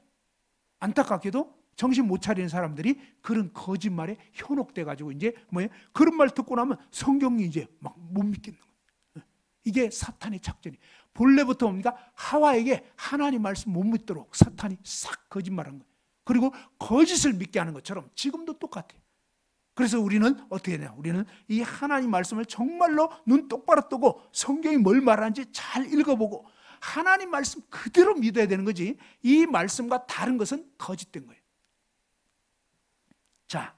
안타깝게도 정신 못 차리는 사람들이 그런 거짓말에 현혹돼 가지고 이제 뭐예요? 그런 말 듣고 나면 성경이 이제 막 못 믿겠는 거예요. 이게 사탄의 작전이. 본래부터 뭡니까? 하와에게 하나님 말씀 못 믿도록 사탄이 싹 거짓말한 거예요. 그리고 거짓을 믿게 하는 것처럼 지금도 똑같아요. 그래서 우리는 어떻게 되냐? 우리는 이 하나님 말씀을 정말로 눈 똑바로 뜨고 성경이 뭘 말하는지 잘 읽어보고 하나님 말씀 그대로 믿어야 되는 거지 이 말씀과 다른 것은 거짓된 거예요. 자,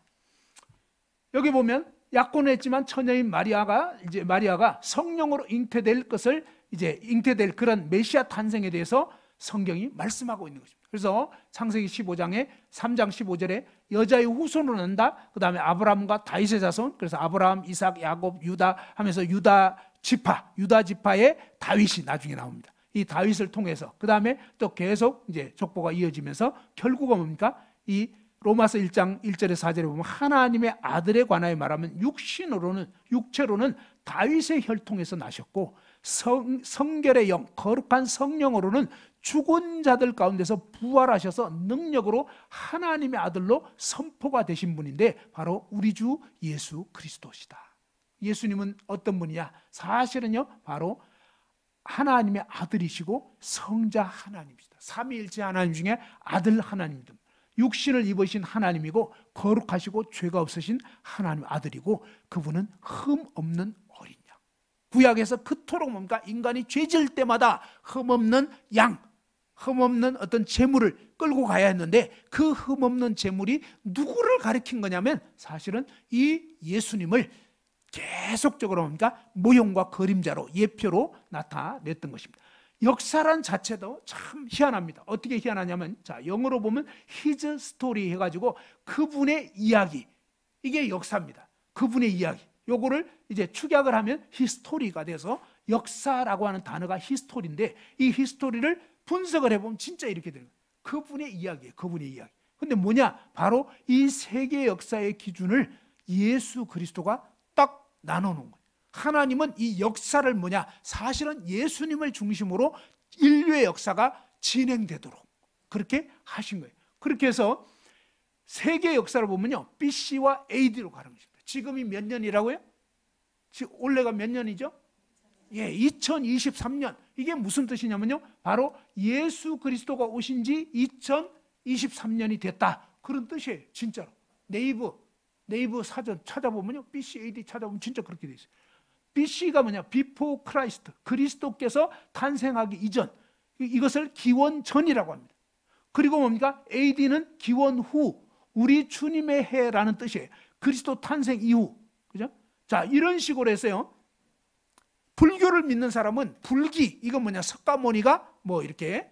여기 보면 약혼했지만 처녀인 마리아가 성령으로 잉태될 것을 이제 잉태될 그런 메시아 탄생에 대해서 성경이 말씀하고 있는 것입니다. 그래서 창세기 15장에 3장 15절에 여자의 후손으로 난다. 그 다음에 아브라함과 다윗의 자손. 그래서 아브라함, 이삭, 야곱, 유다 하면서 유다 지파의 다윗이 나중에 나옵니다. 이 다윗을 통해서 그 다음에 또 계속 이제 족보가 이어지면서 결국은 뭡니까? 이 로마서 1장 1절에 4절에 보면 하나님의 아들에 관하여 말하면 육체로는 다윗의 혈통에서 나셨고 성결의 영, 거룩한 성령으로는 죽은 자들 가운데서 부활하셔서 능력으로 하나님의 아들로 선포가 되신 분인데 바로 우리 주 예수 그리스도시다. 예수님은 어떤 분이냐? 사실은요 바로 하나님의 아들이시고 성자 하나님이시다. 삼위일체 하나님 중에 아들 하나님입니다. 육신을 입으신 하나님이고 거룩하시고 죄가 없으신 하나님 아들이고 그분은 흠 없는 어린 양. 구약에서 그토록 뭡니까? 인간이 죄질 때마다 흠 없는 양, 흠 없는 어떤 제물을 끌고 가야 했는데 그 흠 없는 제물이 누구를 가리킨 거냐면 사실은 이 예수님을 계속적으로 뭡니까? 모형과 그림자로 예표로 나타냈던 것입니다. 역사란 자체도 참 희한합니다. 어떻게 희한하냐면 자 영어로 보면 His story 해가지고 그분의 이야기, 이게 역사입니다. 그분의 이야기, 요거를 이제 축약을 하면 히스토리가 돼서 역사라고 하는 단어가 히스토리인데 이 히스토리를 분석을 해보면 진짜 이렇게 되는 거예요. 그분의 이야기예요. 그분의 이야기. 근데 뭐냐? 바로 이 세계 역사의 기준을 예수 그리스도가 딱 나눠놓은 거예요. 하나님은 이 역사를 뭐냐? 사실은 예수님을 중심으로 인류의 역사가 진행되도록 그렇게 하신 거예요. 그렇게 해서 세계 역사를 보면요 BC와 AD로 가는 것입니다. 지금이 몇 년이라고요? 지금 올해가 몇 년이죠? 예, 2023년. 이게 무슨 뜻이냐면요 바로 예수 그리스도가 오신 지 2023년이 됐다, 그런 뜻이에요. 진짜로 네이버 사전 찾아보면요 BC, AD 찾아보면 진짜 그렇게 돼 있어요. BC가 뭐냐? Before Christ. 그리스도께서 탄생하기 이전. 이것을 기원 전이라고 합니다. 그리고 뭡니까? AD는 기원 후. 우리 주님의 해라는 뜻이에요. 그리스도 탄생 이후. 그죠? 자, 이런 식으로 해서요. 불교를 믿는 사람은 불기, 이건 뭐냐? 석가모니가 뭐 이렇게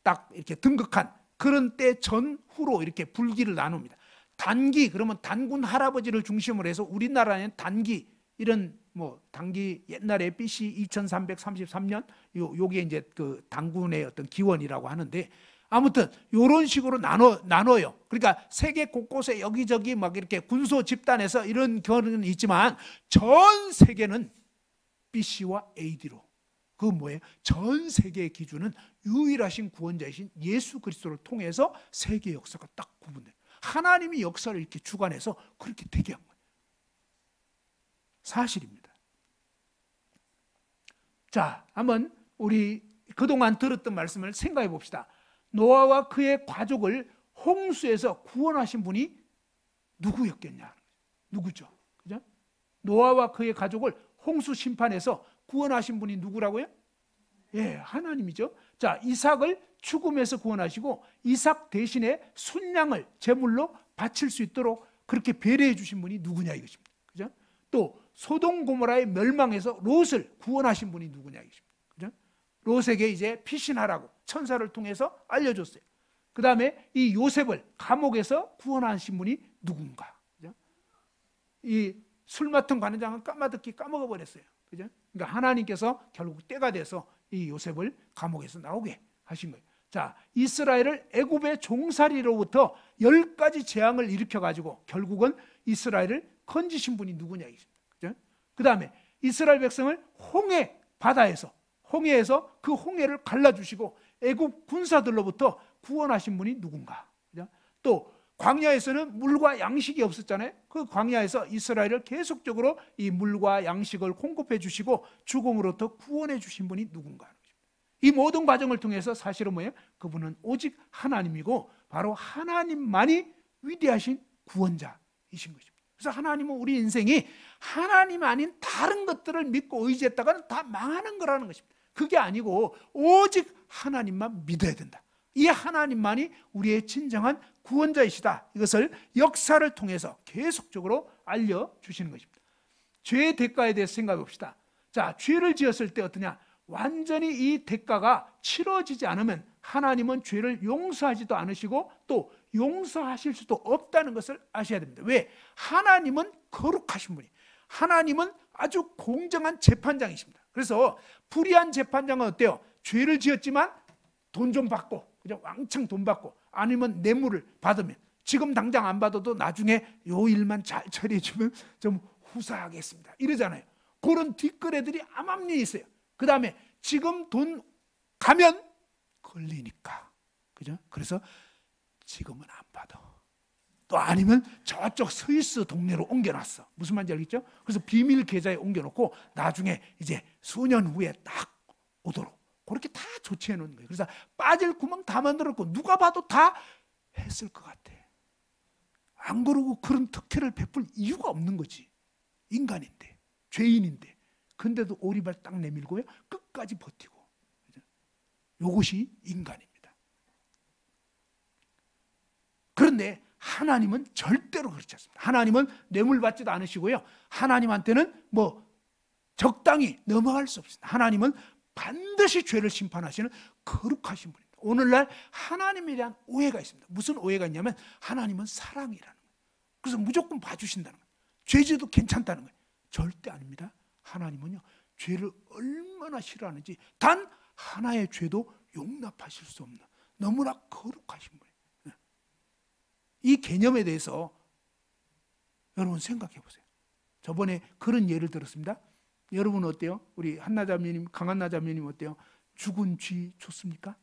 딱 이렇게 등극한 그런 때 전후로 이렇게 불기를 나눕니다. 단기, 그러면 단군 할아버지를 중심으로 해서 우리나라에는 단기, 이런 뭐 단기 옛날에 BC 2333년 요게 이제 그 단군의 어떤 기원이라고 하는데, 아무튼 이런 식으로 나눠요. 그러니까 세계 곳곳에 여기저기 막 이렇게 군소 집단에서 이런 결은 있지만 전 세계는 BC와 AD로, 그 뭐예요? 전 세계의 기준은 유일하신 구원자이신 예수 그리스도를 통해서 세계 역사가 딱 구분돼요. 하나님이 역사를 이렇게 주관해서 그렇게 되게 한 거예요. 사실입니다. 자, 한번 우리 그동안 들었던 말씀을 생각해 봅시다. 노아와 그의 가족을 홍수에서 구원하신 분이 누구였겠냐? 누구죠? 그죠? 노아와 그의 가족을 홍수 심판에서 구원하신 분이 누구라고요? 예, 하나님이죠. 자, 이삭을 죽음에서 구원하시고 이삭 대신에 순양을 제물로 바칠 수 있도록 그렇게 배려해 주신 분이 누구냐 이것입니다. 그죠? 또 소돔 고모라의 멸망에서 롯을 구원하신 분이 누구냐 이것입니다. 그죠? 롯에게 이제 피신하라고 천사를 통해서 알려줬어요. 그 다음에 이 요셉을 감옥에서 구원하신 분이 누군가. 그죠? 이 술 맡은 관원장은 까마득히 까먹어 버렸어요. 그죠? 그러니까 하나님께서 결국 때가 돼서 이 요셉을 감옥에서 나오게 하신 거예요. 자, 이스라엘을 애굽의 종살이로부터 10가지 재앙을 일으켜 가지고 결국은 이스라엘을 건지신 분이 누구냐 이것입니다. 그죠? 그 다음에 이스라엘 백성을 홍해 바다에서, 홍해에서 그 홍해를 갈라주시고 애굽 군사들로부터 구원하신 분이 누군가. 그죠? 또 광야에서는 물과 양식이 없었잖아요. 그 광야에서 이스라엘을 계속적으로 이 물과 양식을 공급해 주시고 죽음으로부터 구원해 주신 분이 누군가. 이 모든 과정을 통해서 사실은 뭐예요? 그분은 오직 하나님이고 바로 하나님만이 위대하신 구원자이신 것입니다. 그래서 하나님은 우리 인생이 하나님 아닌 다른 것들을 믿고 의지했다가는 다 망하는 거라는 것입니다. 그게 아니고 오직 하나님만 믿어야 된다. 이 하나님만이 우리의 진정한 구원자이시다. 이것을 역사를 통해서 계속적으로 알려주시는 것입니다. 죄의 대가에 대해서 생각해 봅시다. 자, 죄를 지었을 때 어떠냐? 완전히 이 대가가 치러지지 않으면 하나님은 죄를 용서하지도 않으시고 또 용서하실 수도 없다는 것을 아셔야 됩니다. 왜? 하나님은 거룩하신 분이, 하나님은 아주 공정한 재판장이십니다. 그래서 불의한 재판장은 어때요? 죄를 지었지만 돈 좀 받고, 그죠? 왕창 돈 받고, 아니면 뇌물을 받으면 지금 당장 안 받아도 나중에 요 일만 잘 처리해 주면 좀 후사하겠습니다 이러잖아요. 그런 뒷거래들이 암암리에 있어요. 그 다음에 지금 돈 가면 걸리니까, 그죠? 그래서 지금은 안 받아. 또 아니면 저쪽 스위스 동네로 옮겨놨어. 무슨 말인지 알겠죠? 그래서 비밀 계좌에 옮겨놓고 나중에 이제 수년 후에 딱 오도록 그렇게 다 조치해 놓은 거예요. 그래서 빠질 구멍 다 만들었고 누가 봐도 다 했을 것 같아. 안 그러고 그런 특혜를 베풀 이유가 없는 거지. 인간인데, 죄인인데. 근데도 오리발 딱 내밀고요, 끝까지 버티고. 이것이 인간입니다. 그런데 하나님은 절대로 그렇지 않습니다. 하나님은 뇌물 받지도 않으시고요, 하나님한테는 뭐 적당히 넘어갈 수 없습니다. 하나님은 반드시 죄를 심판하시는 거룩하신 분입니다. 오늘날 하나님에 대한 오해가 있습니다. 무슨 오해가 있냐면 하나님은 사랑이라는 거예요. 그래서 무조건 봐주신다는 거예요. 죄지도 괜찮다는 거예요. 절대 아닙니다. 하나님은요, 죄를 얼마나 싫어하는지 단 하나의 죄도 용납하실 수 없는 너무나 거룩하신 분이에요. 이 개념에 대해서 여러분 생각해 보세요. 저번에 그런 예를 들었습니다. 여러분 어때요? 우리 한나자매님, 강한나자매님 어때요? 죽은 쥐 좋습니까?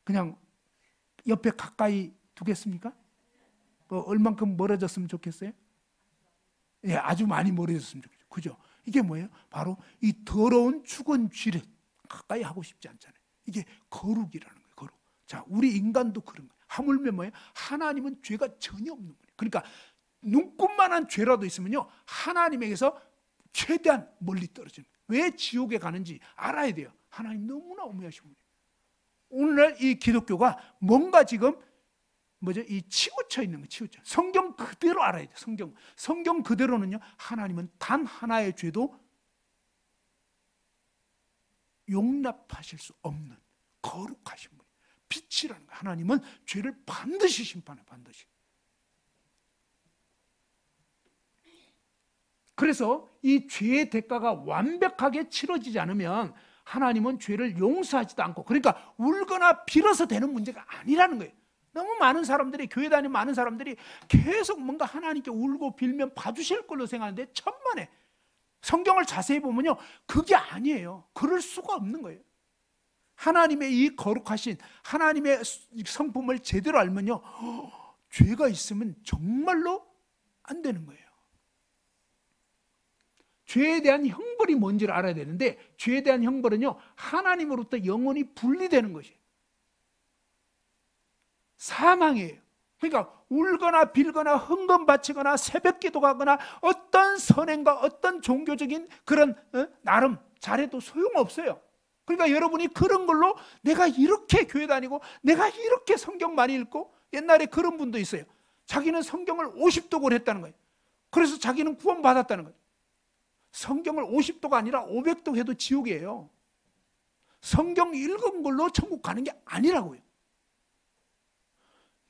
그냥 옆에 가까이 두겠습니까? 뭐 얼만큼 멀어졌으면 좋겠어요? 예, 아주 많이 멀어졌으면 좋겠죠. 그죠? 이게 뭐예요? 바로 이 더러운 죽은 쥐를 가까이 하고 싶지 않잖아요. 이게 거룩이라는 거예요. 거룩. 자, 우리 인간도 그런 거예요. 하물며 뭐예요? 하나님은 죄가 전혀 없는 분이에요. 그러니까 눈꽃만한 죄라도 있으면요, 하나님에게서 최대한 멀리 떨어지는 거예요. 왜 지옥에 가는지 알아야 돼요. 하나님 너무나 오묘하신 분이에요. 오늘날 이 기독교가 뭔가 지금 이 치우쳐 있는 거예요. 치우쳐. 성경 그대로 알아야 돼요. 성경 그대로는요, 하나님은 단 하나의 죄도 용납하실 수 없는 거룩하신 분이에요. 빛이라는 거예요. 하나님은 죄를 반드시 심판해요. 반드시. 그래서 이 죄의 대가가 완벽하게 치러지지 않으면 하나님은 죄를 용서하지도 않고, 그러니까 울거나 빌어서 되는 문제가 아니라는 거예요. 너무 많은 사람들이, 교회 다니는 많은 사람들이 계속 뭔가 하나님께 울고 빌면 봐주실 걸로 생각하는데 천만에 성경을 자세히 보면요, 그게 아니에요. 그럴 수가 없는 거예요. 하나님의 이 거룩하신 하나님의 성품을 제대로 알면요, 죄가 있으면 정말로 안 되는 거예요. 죄에 대한 형벌이 뭔지를 알아야 되는데, 죄에 대한 형벌은요, 하나님으로부터 영원히 분리되는 것이에요. 사망이에요. 그러니까 울거나 빌거나 헌금 바치거나 새벽 기도 가거나 어떤 선행과 어떤 종교적인 그런 나름 잘해도 소용없어요. 그러니까 여러분이 그런 걸로 내가 이렇게 교회 다니고 내가 이렇게 성경 많이 읽고, 옛날에 그런 분도 있어요. 자기는 성경을 50독을 했다는 거예요. 그래서 자기는 구원받았다는 거예요. 성경을 50독 아니라 500독 해도 지옥이에요. 성경 읽은 걸로 천국 가는 게 아니라고요.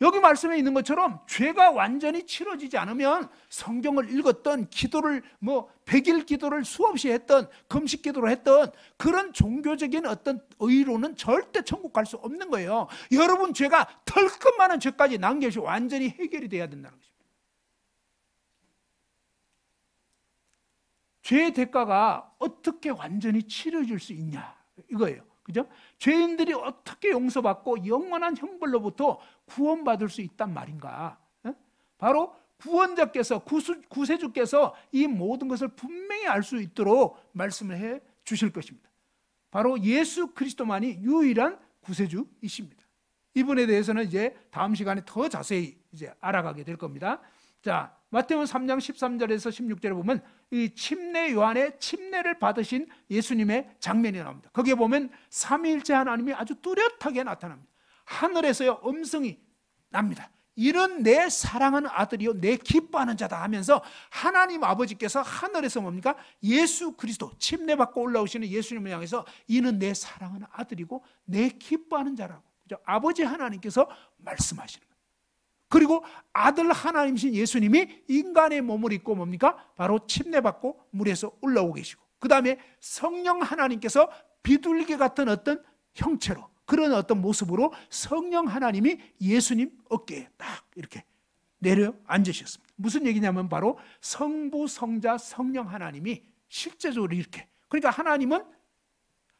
여기 말씀에 있는 것처럼 죄가 완전히 치러지지 않으면 성경을 읽었던, 기도를 100일 기도를 수없이 했던, 금식 기도를 했던 그런 종교적인 어떤 의로는 절대 천국 갈 수 없는 거예요. 여러분 죄가 털끝만한 죄까지 남겨서 완전히 해결이 돼야 된다는 것입니다. 죄의 대가가 어떻게 완전히 치러질 수 있냐, 이거예요. 그죠? 죄인들이 어떻게 용서받고 영원한 형벌로부터 구원받을 수 있단 말인가? 바로 구원자께서, 구세주께서 이 모든 것을 분명히 알 수 있도록 말씀을 해 주실 것입니다. 바로 예수 그리스도만이 유일한 구세주이십니다. 이분에 대해서는 이제 다음 시간에 더 자세히 이제 알아가게 될 겁니다. 자, 마태복음 3장 13절에서 16절에 보면 이 침례 요한의 침례를 받으신 예수님의 장면이 나옵니다. 거기에 보면 삼위일체 하나님이 아주 뚜렷하게 나타납니다. 하늘에서요 음성이 납니다. 이는 내 사랑하는 아들이요 내 기뻐하는 자다 하면서 하나님 아버지께서 하늘에서 뭡니까? 예수 그리스도, 침례받고 올라오시는 예수님을 향해서 이는 내 사랑하는 아들이고 내 기뻐하는 자라고, 그죠? 아버지 하나님께서 말씀하시는 거예요. 그리고 아들 하나님이신 예수님이 인간의 몸을 입고 뭡니까? 바로 침례받고 물에서 올라오고 계시고, 그 다음에 성령 하나님께서 비둘기 같은 어떤 형체로, 그런 어떤 모습으로 성령 하나님이 예수님 어깨에 딱 이렇게 내려 앉으셨습니다. 무슨 얘기냐면 바로 성부, 성자, 성령 하나님이 실제적으로 이렇게, 그러니까 하나님은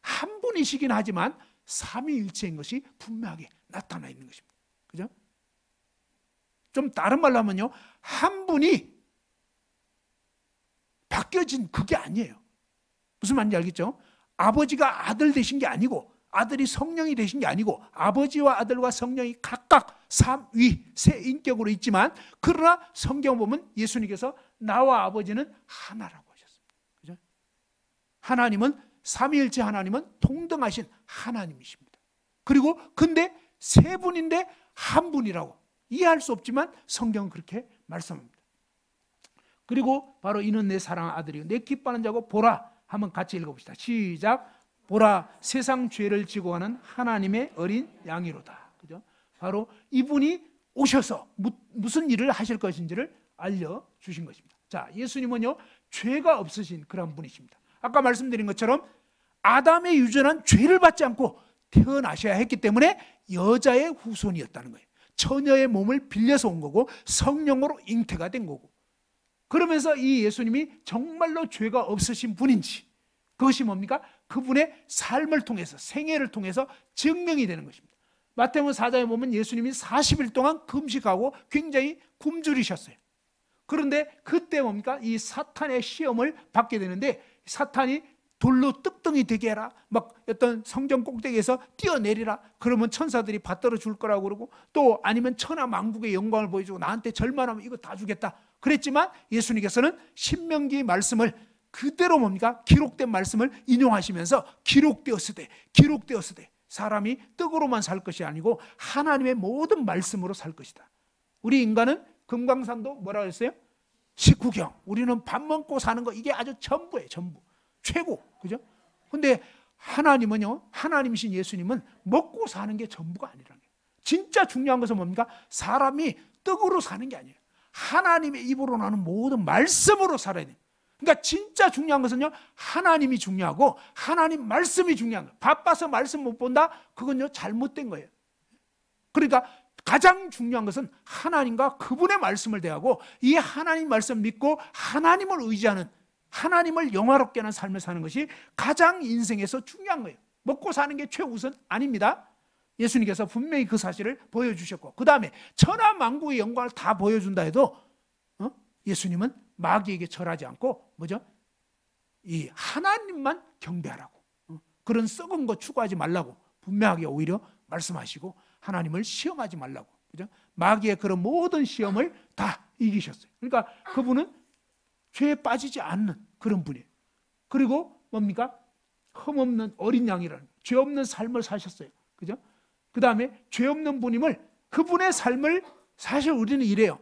한 분이시긴 하지만 삼위일체인 것이 분명하게 나타나 있는 것입니다. 그죠? 좀 다른 말로 하면요, 한 분이 바뀌어진 그게 아니에요. 무슨 말인지 알겠죠? 아버지가 아들 되신 게 아니고 아들이 성령이 되신 게 아니고 아버지와 아들과 성령이 각각 삼위 세 인격으로 있지만, 그러나 성경 보면 예수님께서 나와 아버지는 하나라고 하셨습니다. 그죠? 하나님은, 삼위일체 하나님은 동등하신 하나님이십니다. 그리고 근데 세 분인데 한 분이라고 이해할 수 없지만 성경은 그렇게 말씀합니다. 그리고 바로 이는 내 사랑하는 아들이요 내 기뻐하는 자고, 보라, 한번 같이 읽어봅시다. 시작. 보라, 세상 죄를 지고 가는 하나님의 어린 양이로다. 그죠? 바로 이분이 오셔서 무슨 일을 하실 것인지를 알려주신 것입니다. 자, 예수님은요 죄가 없으신 그런 분이십니다. 아까 말씀드린 것처럼 아담의 유전한 죄를 받지 않고 태어나셔야 했기 때문에 여자의 후손이었다는 거예요. 처녀의 몸을 빌려서 온 거고 성령으로 잉태가 된 거고, 그러면서 이 예수님이 정말로 죄가 없으신 분인지, 그것이 뭡니까? 그분의 삶을 통해서, 생애를 통해서 증명이 되는 것입니다. 마태복음 4장에 보면 예수님이 40일 동안 금식하고 굉장히 굶주리셨어요. 그런데 그때 뭡니까? 이 사탄의 시험을 받게 되는데, 사탄이 돌로 뜩덩이 되게 해라, 막 어떤 성전 꼭대기에서 뛰어내리라, 그러면 천사들이 받들어 줄 거라고 그러고, 또 아니면 천하 만국의 영광을 보여주고 나한테 절만하면 이거 다 주겠다 그랬지만, 예수님께서는 신명기 말씀을 그대로 뭡니까? 기록된 말씀을 인용하시면서 기록되었으되 사람이 떡으로만 살 것이 아니고 하나님의 모든 말씀으로 살 것이다. 우리 인간은 금강산도 뭐라고 했어요? 식후경. 우리는 밥 먹고 사는 거 이게 아주 전부예요. 전부. 최고. 그죠? 근데 하나님은요, 하나님이신 예수님은 먹고 사는 게 전부가 아니라는 거예요. 진짜 중요한 것은 뭡니까? 사람이 떡으로 사는 게 아니에요. 하나님의 입으로 나는 모든 말씀으로 살아야 돼요. 그러니까 진짜 중요한 것은요, 하나님이 중요하고 하나님 말씀이 중요한 거예요. 바빠서 말씀 못 본다? 그건요, 잘못된 거예요. 그러니까 가장 중요한 것은 하나님과 그분의 말씀을 대하고 이 하나님 말씀 믿고 하나님을 의지하는, 하나님을 영화롭게 하는 삶을 사는 것이 가장 인생에서 중요한 거예요. 먹고 사는 게 최우선 아닙니다. 예수님께서 분명히 그 사실을 보여주셨고, 그 다음에 천하 만국의 영광을 다 보여준다 해도 예수님은 마귀에게 절하지 않고 뭐죠? 이 하나님만 경배하라고, 그런 썩은 거 추구하지 말라고 분명하게 오히려 말씀하시고, 하나님을 시험하지 말라고, 그죠? 마귀의 그런 모든 시험을 다 이기셨어요. 그러니까 그분은 죄에 빠지지 않는 그런 분이에요. 그리고 뭡니까? 흠없는 어린 양이라는, 죄 없는 삶을 사셨어요. 그죠? 그 다음에 죄 없는 분임을, 그분의 삶을, 사실 우리는 이래요.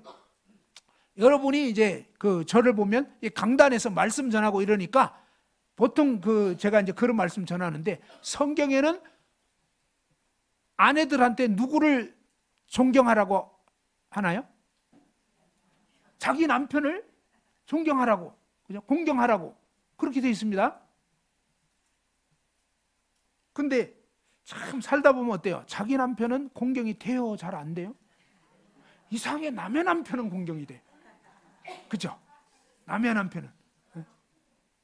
여러분이 이제 그 저를 보면 강단에서 말씀 전하고 이러니까 보통 제가 이제 그런 말씀 전하는데, 성경에는 아내들한테 누구를 존경하라고 하나요? 자기 남편을 존경하라고, 그죠? 공경하라고 그렇게 되어 있습니다. 근데 참 살다 보면 어때요? 자기 남편은 공경이 돼요? 잘 안 돼요? 이상하게 남의 남편은 공경이 돼. 그죠? 남의 남편은.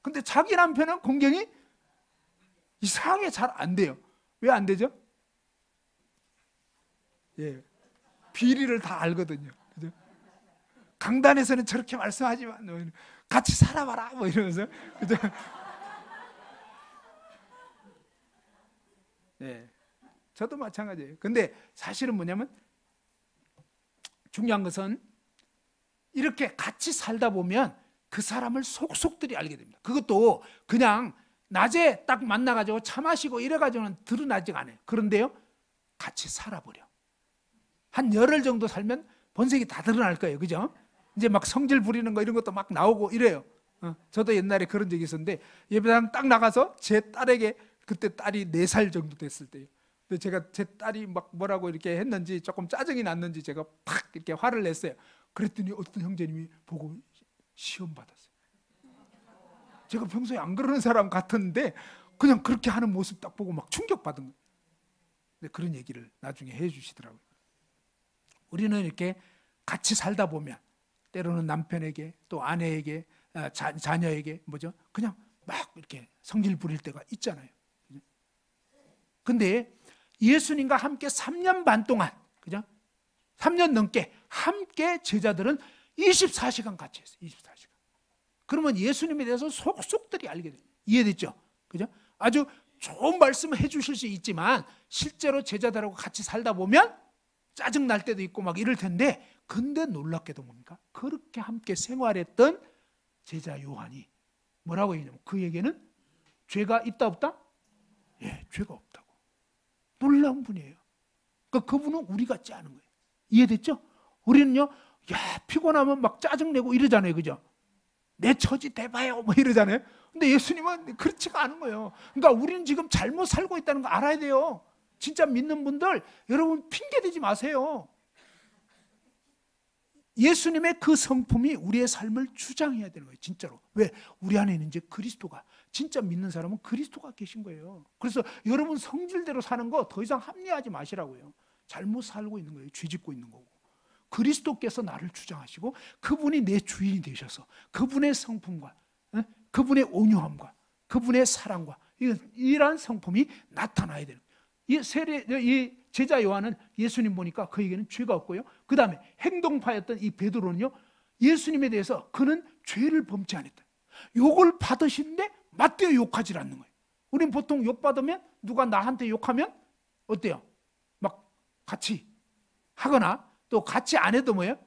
근데 자기 남편은 공경이 이상하게 잘 안 돼요. 왜 안 되죠? 예, 비리를 다 알거든요. 그죠? 강단에서는 저렇게 말씀하지만 같이 살아봐라 뭐 이러면서, 그죠? 예, 저도 마찬가지예요. 근데 사실은 뭐냐면, 중요한 것은 이렇게 같이 살다 보면 그 사람을 속속들이 알게 됩니다. 그것도 그냥 낮에 딱 만나가지고 차 마시고 이래가지고는 드러나지가 않아요. 그런데요, 같이 살아버려. 한 열흘 정도 살면 본색이 다 드러날 거예요. 그죠? 이제 막 성질 부리는 거 이런 것도 막 나오고 이래요. 저도 옛날에 그런 적이 있었는데, 예배당 딱 나가서 제 딸에게, 그때 딸이 4살 정도 됐을 때요. 근데 제가 제 딸이 막 뭐라고 이렇게 했는지, 조금 짜증이 났는지 제가 팍 이렇게 화를 냈어요. 그랬더니 어떤 형제님이 보고 시험 받았어요. 제가 평소에 안 그러는 사람 같은데 그냥 그렇게 하는 모습 딱 보고 막 충격받은 거예요. 근데 그런 얘기를 나중에 해 주시더라고요. 우리는 이렇게 같이 살다 보면 때로는 남편에게, 또 아내에게, 자녀에게 뭐죠? 그냥 막 이렇게 성질 부릴 때가 있잖아요. 근데 예수님과 함께 3년 반 동안, 그죠? 3년 넘게 함께 제자들은 24시간 같이 했어요. 24시간. 그러면 예수님에 대해서 속속들이 알게 돼요. 이해됐죠? 그죠? 아주 좋은 말씀을 해주실 수 있지만 실제로 제자들하고 같이 살다 보면 짜증 날 때도 있고 막 이럴 텐데, 근데 놀랍게도 뭡니까? 그렇게 함께 생활했던 제자 요한이 뭐라고 얘기하냐면, 그에게는 죄가 있다 없다? 예, 죄가 없다고. 놀라운 분이에요. 그러니까 그분은 우리 같지 않은 거예요. 이해됐죠? 우리는요, 야, 피곤하면 막 짜증내고 이러잖아요. 그죠? 내 처지 대봐요 뭐 이러잖아요. 근데 예수님은 그렇지가 않은 거예요. 그러니까 우리는 지금 잘못 살고 있다는 거 알아야 돼요. 진짜 믿는 분들, 여러분 핑계대지 마세요. 예수님의 그 성품이 우리의 삶을 주장해야 되는 거예요. 진짜로. 왜? 우리 안에는 이제 그리스도가, 진짜 믿는 사람은 그리스도가 계신 거예요. 그래서 여러분 성질대로 사는 거 더 이상 합리화하지 마시라고요. 잘못 살고 있는 거예요. 죄짓고 있는 거고. 그리스도께서 나를 주장하시고 그분이 내 주인이 되셔서 그분의 성품과 그분의 온유함과 그분의 사랑과 이러한 성품이 나타나야 되는 거예요. 이 제자 요한은 예수님 보니까 그에게는 죄가 없고요. 그 다음에 행동파였던 이 베드로는요, 예수님에 대해서 그는 죄를 범치 않았다. 욕을 받으시는데 맞대어 욕하지 않는 거예요. 우린 보통 욕 받으면, 누가 나한테 욕하면 어때요? 막 같이 하거나, 또 같이 안 해도 뭐예요?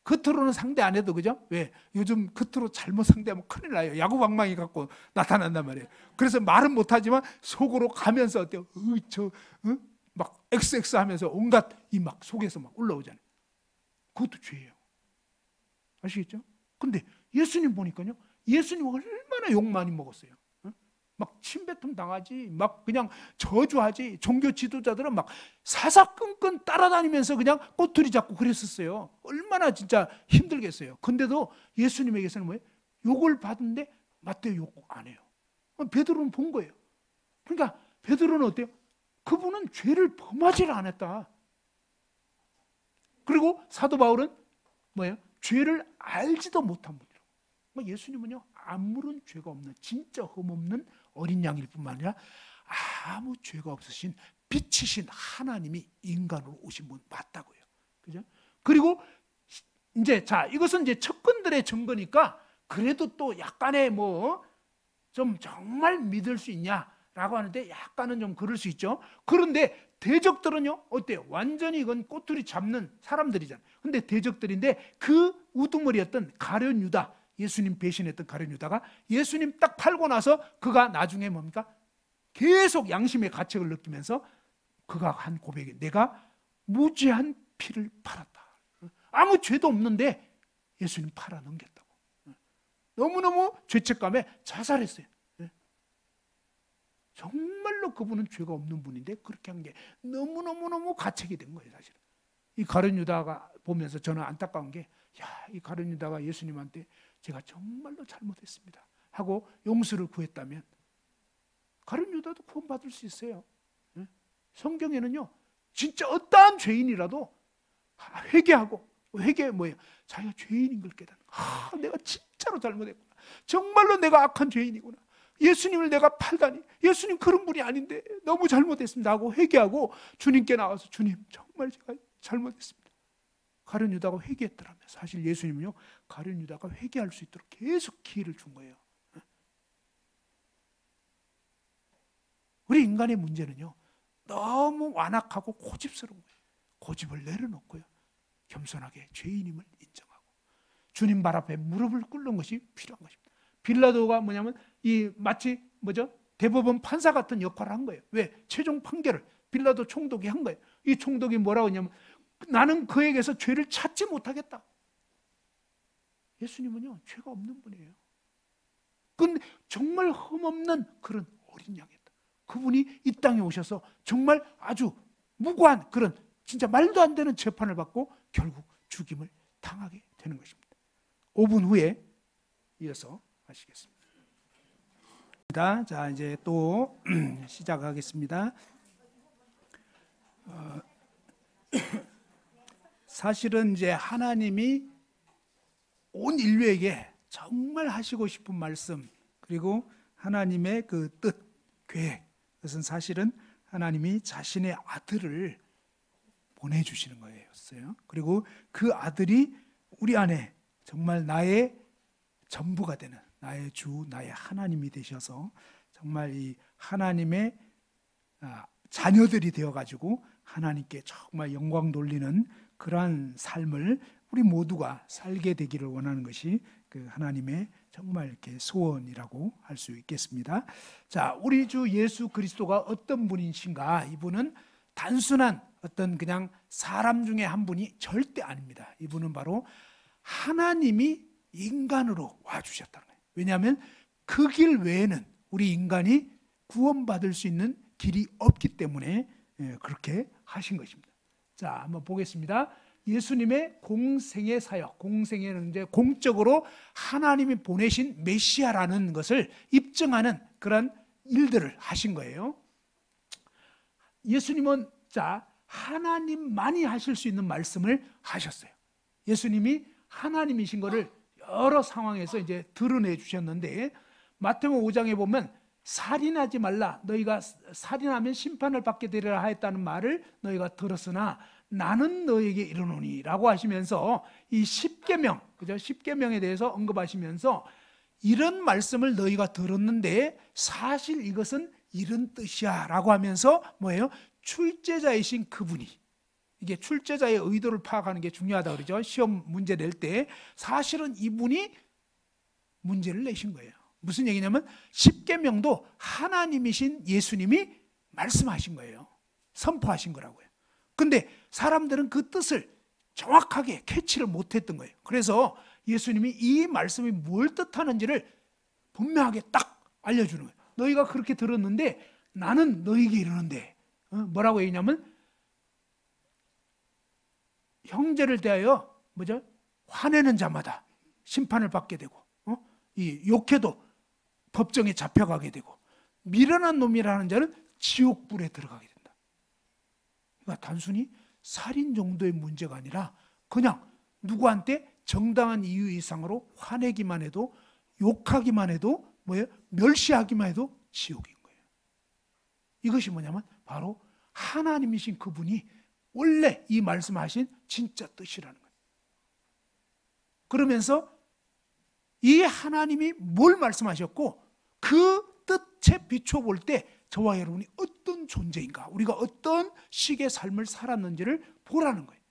겉으로는 상대 안 해도, 그죠? 왜? 요즘 겉으로 잘못 상대하면 큰일 나요. 야구방망이 갖고 나타난단 말이에요. 그래서 말은 못하지만 속으로 가면서 어때요? 막 XX 하면서 온갖 이 막 속에서 막 올라오잖아요. 그것도 죄예요. 아시겠죠? 근데 예수님 보니까요, 예수님 얼마나 욕 많이 먹었어요. 막 침뱉음 당하지, 막 그냥 저주하지. 종교 지도자들은 막 사사건건 따라다니면서 그냥 꼬투리 잡고 그랬었어요. 얼마나 진짜 힘들겠어요. 근데도 예수님에게서는 뭐예요? 욕을 받은데 마태오 욕 안 해요. 베드로는 본 거예요. 그러니까 베드로는 어때요? 그분은 죄를 범하지를 않았다. 그리고 사도 바울은 뭐예요? 죄를 알지도 못한 분이라고. 예수님은요, 아무런 죄가 없는 진짜 흠없는 어린 양일 뿐만 아니라 아무 죄가 없으신 빛이신 하나님이 인간으로 오신 분 맞다고요. 그죠? 그리고 이제 자, 이것은 이제 척근들의 증거니까 그래도 또 약간의 뭐 좀 정말 믿을 수 있냐라고 하는데 약간은 좀 그럴 수 있죠. 그런데 대적들은요, 어때요? 완전히 이건 꼬투리 잡는 사람들이잖아요. 근데 대적들인데 그 우두머리였던 가룟 유다, 예수님 배신했던 가룟 유다가 예수님 딱 팔고 나서 그가 나중에 뭡니까? 계속 양심의 가책을 느끼면서 그가 한 고백이, 내가 무지한 피를 팔았다. 아무 죄도 없는데 예수님 팔아 넘겼다고. 너무너무 죄책감에 자살했어요. 정말로 그분은 죄가 없는 분인데 그렇게 한 게 너무너무 가책이 된 거예요, 사실은. 이 가룟 유다가 보면서 저는 안타까운 게, 이 가룟 유다가 예수님한테 제가 정말로 잘못했습니다 하고 용서를 구했다면 가룟 유다도 구원받을 수 있어요. 성경에는요, 진짜 어떠한 죄인이라도 회개하고, 회개 뭐예요? 자기가 죄인인 걸 깨닫는, 내가 진짜로 잘못했구나, 정말로 내가 악한 죄인이구나, 예수님을 내가 팔다니, 예수님 그런 분이 아닌데 너무 잘못했습니다 하고 회개하고 주님께 나와서, 주님 정말 제가 잘못했습니다. 가룟 유다가 회개했더라면 사실 예수님은요, 가룟 유다가 회개할 수 있도록 계속 기회를 준 거예요. 우리 인간의 문제는요, 너무 완악하고 고집스러운 거예요. 고집을 내려놓고요, 겸손하게 죄인임을 인정하고 주님 발 앞에 무릎을 꿇는 것이 필요한 것입니다. 빌라도가 뭐냐면 이 마치 뭐죠? 대법원 판사 같은 역할을 한 거예요. 왜? 최종 판결을 빌라도 총독이 한 거예요. 이 총독이 뭐라고 했냐면, 나는 그에게서 죄를 찾지 못하겠다. 예수님은요, 죄가 없는 분이에요. 근데 정말 흠없는 그런 어린 양이었다. 그분이 이 땅에 오셔서 정말 아주 무고한 그런 진짜 말도 안 되는 재판을 받고 결국 죽임을 당하게 되는 것입니다. 5분 후에 이어서 하시겠습니다. 자, 이제 또 시작하겠습니다. 사실은 이제 하나님이 온 인류에게 정말 하시고 싶은 말씀, 그리고 하나님의 그 뜻, 계획, 그것은 사실은 하나님이 자신의 아들을 보내주시는 거였어요. 그리고 그 아들이 우리 안에 정말 나의 전부가 되는, 나의 주, 나의 하나님이 되셔서 정말 이 하나님의 자녀들이 되어가지고 하나님께 정말 영광 돌리는 그러한 삶을 우리 모두가 살게 되기를 원하는 것이 그 하나님의 정말 이렇게 소원이라고 할 수 있겠습니다. 자, 우리 주 예수 그리스도가 어떤 분이신가? 이분은 단순한 어떤 그냥 사람 중에 한 분이 절대 아닙니다. 이분은 바로 하나님이 인간으로 와주셨다는 거예요. 왜냐하면 그 길 외에는 우리 인간이 구원받을 수 있는 길이 없기 때문에 그렇게 하신 것입니다. 자, 한번 보겠습니다. 예수님의 공생의 사역, 공생애는 이제 공적으로 하나님이 보내신 메시아라는 것을 입증하는 그런 일들을 하신 거예요. 예수님은 자, 하나님만이 하실 수 있는 말씀을 하셨어요. 예수님이 하나님이신 것을 여러 상황에서 이제 드러내 주셨는데, 마태복음 5장에 보면 살인하지 말라, 너희가 살인하면 심판을 받게 되리라 하였다는 말을 너희가 들었으나 나는 너에게 이르노니 라고 하시면서 이 십계명, 그죠? 십계명에 대해서 언급하시면서 이런 말씀을 너희가 들었는데 사실 이것은 이런 뜻이야 라고 하면서 뭐예요? 출제자이신 그분이, 이게 출제자의 의도를 파악하는 게 중요하다 그러죠. 시험 문제 낼 때 사실은 이분이 문제를 내신 거예요. 무슨 얘기냐면 십계명도 하나님이신 예수님이 말씀하신 거예요. 선포하신 거라고요. 근데 사람들은 그 뜻을 정확하게 캐치를 못했던 거예요. 그래서 예수님이 이 말씀이 뭘 뜻하는지를 분명하게 딱 알려주는 거예요. 너희가 그렇게 들었는데 나는 너희에게 이르는데, 뭐라고 얘기냐면 형제를 대하여 뭐죠? 화내는 자마다 심판을 받게 되고, 이 욕해도 법정에 잡혀가게 되고, 미련한 놈이라는 자는 지옥불에 들어가게 된다. 그러니까 단순히 살인 정도의 문제가 아니라 그냥 누구한테 정당한 이유 이상으로 화내기만 해도, 욕하기만 해도, 뭐예요? 멸시하기만 해도 지옥인 거예요. 이것이 뭐냐면 바로 하나님이신 그분이 원래 이 말씀하신 진짜 뜻이라는 거예요. 그러면서 이 하나님이 뭘 말씀하셨고 그 뜻에 비춰볼 때 저와 여러분이 어떤 존재인가, 우리가 어떤 식의 삶을 살았는지를 보라는 거예요.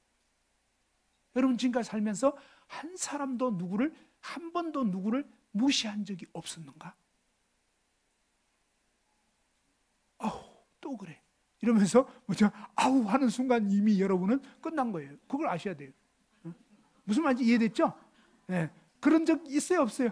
여러분 지금까지 살면서 한 사람도 누구를, 한 번도 누구를 무시한 적이 없었는가? 아우 또 그래 이러면서 뭐죠? 아우 하는 순간 이미 여러분은 끝난 거예요. 그걸 아셔야 돼요. 무슨 말인지 이해됐죠? 네. 그런 적 있어요 없어요?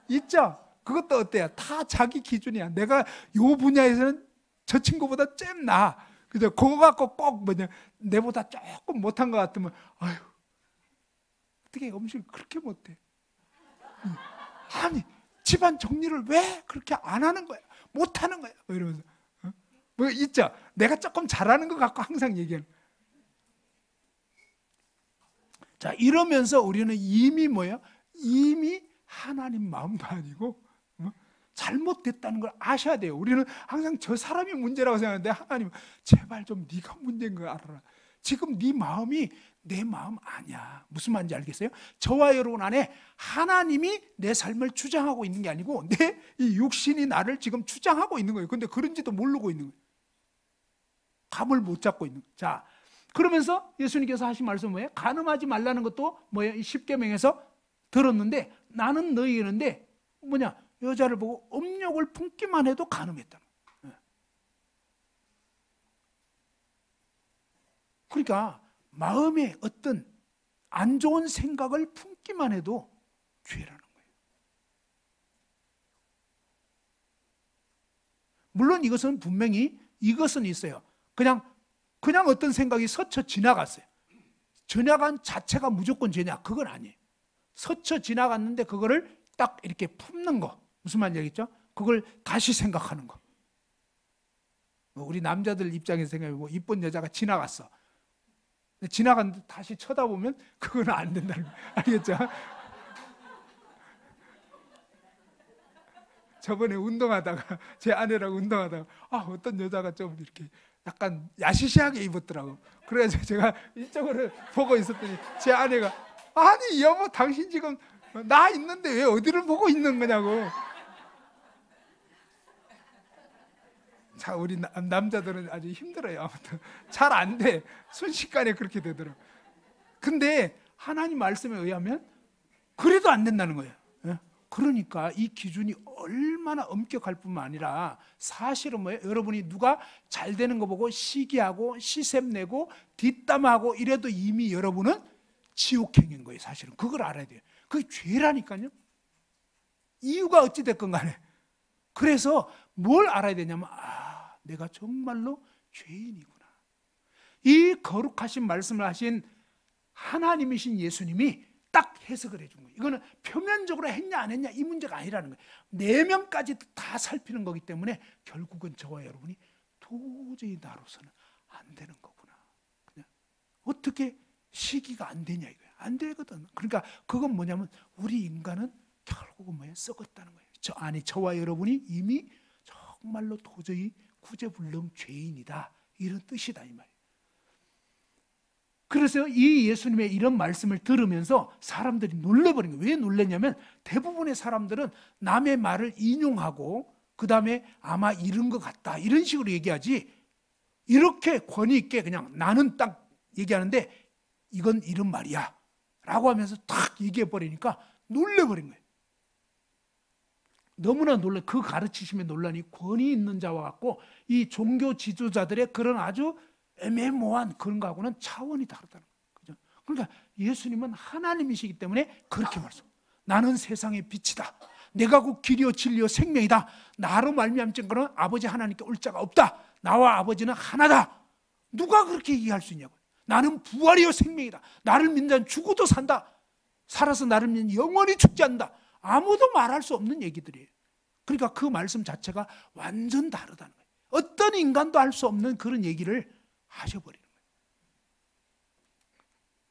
있죠? 그것도 어때요? 다 자기 기준이야. 내가 요 분야에서는 저 친구보다 좀 나아. 그죠? 그거 갖고 꼭 뭐냐, 내보다 조금 못한 것 같으면 아유 어떻게 음식을 그렇게 못해? 아니 집안 정리를 왜 그렇게 안 하는 거야? 못하는 거야? 뭐 이러면서 뭐 있죠? 내가 조금 잘하는 것 같고 항상 얘기하는. 자 이러면서 우리는 이미 뭐예요? 이미 하나님 마음도 아니고 잘못됐다는 걸 아셔야 돼요. 우리는 항상 저 사람이 문제라고 생각하는데 하나님 제발 좀 네가 문제인 걸 알아라. 지금 네 마음이 내 마음 아니야. 무슨 말인지 알겠어요? 저와 여러분 안에 하나님이 내 삶을 주장하고 있는 게 아니고 내 이 육신이 나를 지금 주장하고 있는 거예요. 근데 그런지도 모르고 있는 거예요. 감을 못 잡고 있는 거예요. 자, 그러면서 예수님께서 하신 말씀은 뭐예요? 간음하지 말라는 것도 뭐예요? 이 십계명에서 들었는데 나는 너희에게 이르는데 뭐냐? 여자를 보고 음욕을 품기만 해도 간음했다. 그러니까 마음에 어떤 안 좋은 생각을 품기만 해도 죄라는 거예요. 물론 이것은 분명히 이것은 있어요. 그냥 어떤 생각이 스쳐 지나갔어요. 지나간 자체가 무조건 죄냐? 그건 아니에요. 스쳐 지나갔는데 그거를 딱 이렇게 품는 거. 무슨 말인지 알겠죠? 그걸 다시 생각하는 거. 우리 남자들 입장에서 생각해보고 이쁜 여자가 지나갔어. 지나갔는데 다시 쳐다보면 그건 안 된다는 거. 알겠죠? 저번에 운동하다가 제 아내랑 운동하다가 어떤 여자가 좀 이렇게 약간 야시시하게 입었더라고. 그래서 제가 이쪽으로 보고 있었더니 제 아내가 아니 여보 당신 지금 나 있는데 왜 어디를 보고 있는 거냐고. 자, 우리 남자들은 아주 힘들어요. 아무튼 잘 안 돼. 순식간에 그렇게 되더라고. 근데 하나님 말씀에 의하면 그래도 안 된다는 거예요. 그러니까 이 기준이 얼마나 엄격할 뿐만 아니라 사실은 뭐예요? 여러분이 누가 잘 되는 거 보고 시기하고 시샘내고 뒷담하고 이래도 이미 여러분은 지옥행인 거예요. 사실은 그걸 알아야 돼요. 그게 죄라니까요. 이유가 어찌 됐건 간에. 그래서 뭘 알아야 되냐면 내가 정말로 죄인이구나. 이 거룩하신 말씀을 하신 하나님이신 예수님이 딱 해석을 해준 거예요. 이거는 표면적으로 했냐 안 했냐 이 문제가 아니라는 거예요. 내면까지 다 살피는 거기 때문에 결국은 저와 여러분이 도저히 나로서는 안 되는 거구나. 그냥 어떻게 시기가 안 되냐 이거예요. 안 되거든. 그러니까 그건 뭐냐면 우리 인간은 결국은 뭐예요? 썩었다는 거예요. 저와 여러분이 이미 정말로 도저히 구제불능 죄인이다. 이런 뜻이다 이 말이에요. 그래서 이 예수님의 이런 말씀을 들으면서 사람들이 놀래버린 거예요. 왜 놀랬냐면 대부분의 사람들은 남의 말을 인용하고 그 다음에 아마 이런 것 같다 이런 식으로 얘기하지 이렇게 권위 있게 그냥 나는 딱 얘기하는데 이건 이런 말이야 라고 하면서 탁 얘기해 버리니까 놀래버린 거예요. 너무나 놀래. 그 가르치심의 논란이 권위 있는 자와 같고 이 종교 지도자들의 그런 아주 애매모호한 그런 거하고는 차원이 다르다는 거예요. 그죠? 그러니까 예수님은 하나님이시기 때문에 그렇게 말씀. 나는 세상의 빛이다. 내가 곧 길이요 진리요 생명이다. 나로 말미암는 것은 아버지 하나님께 올 자가 없다. 나와 아버지는 하나다. 누가 그렇게 얘기할 수 있냐고요. 나는 부활이요 생명이다. 나를 믿는 자는 죽어도 산다. 살아서 나를 믿는 영원히 죽지 않는다. 아무도 말할 수 없는 얘기들이에요. 그러니까 그 말씀 자체가 완전 다르다는 거예요. 어떤 인간도 할 수 없는 그런 얘기를 하셔버리는 거예요.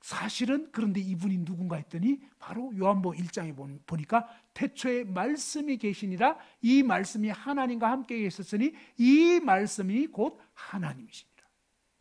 사실은 그런데 이분이 누군가 했더니 바로 요한복음 1장에 보니까 태초에 말씀이 계시니라. 이 말씀이 하나님과 함께 계셨으니 이 말씀이 곧 하나님이시니라.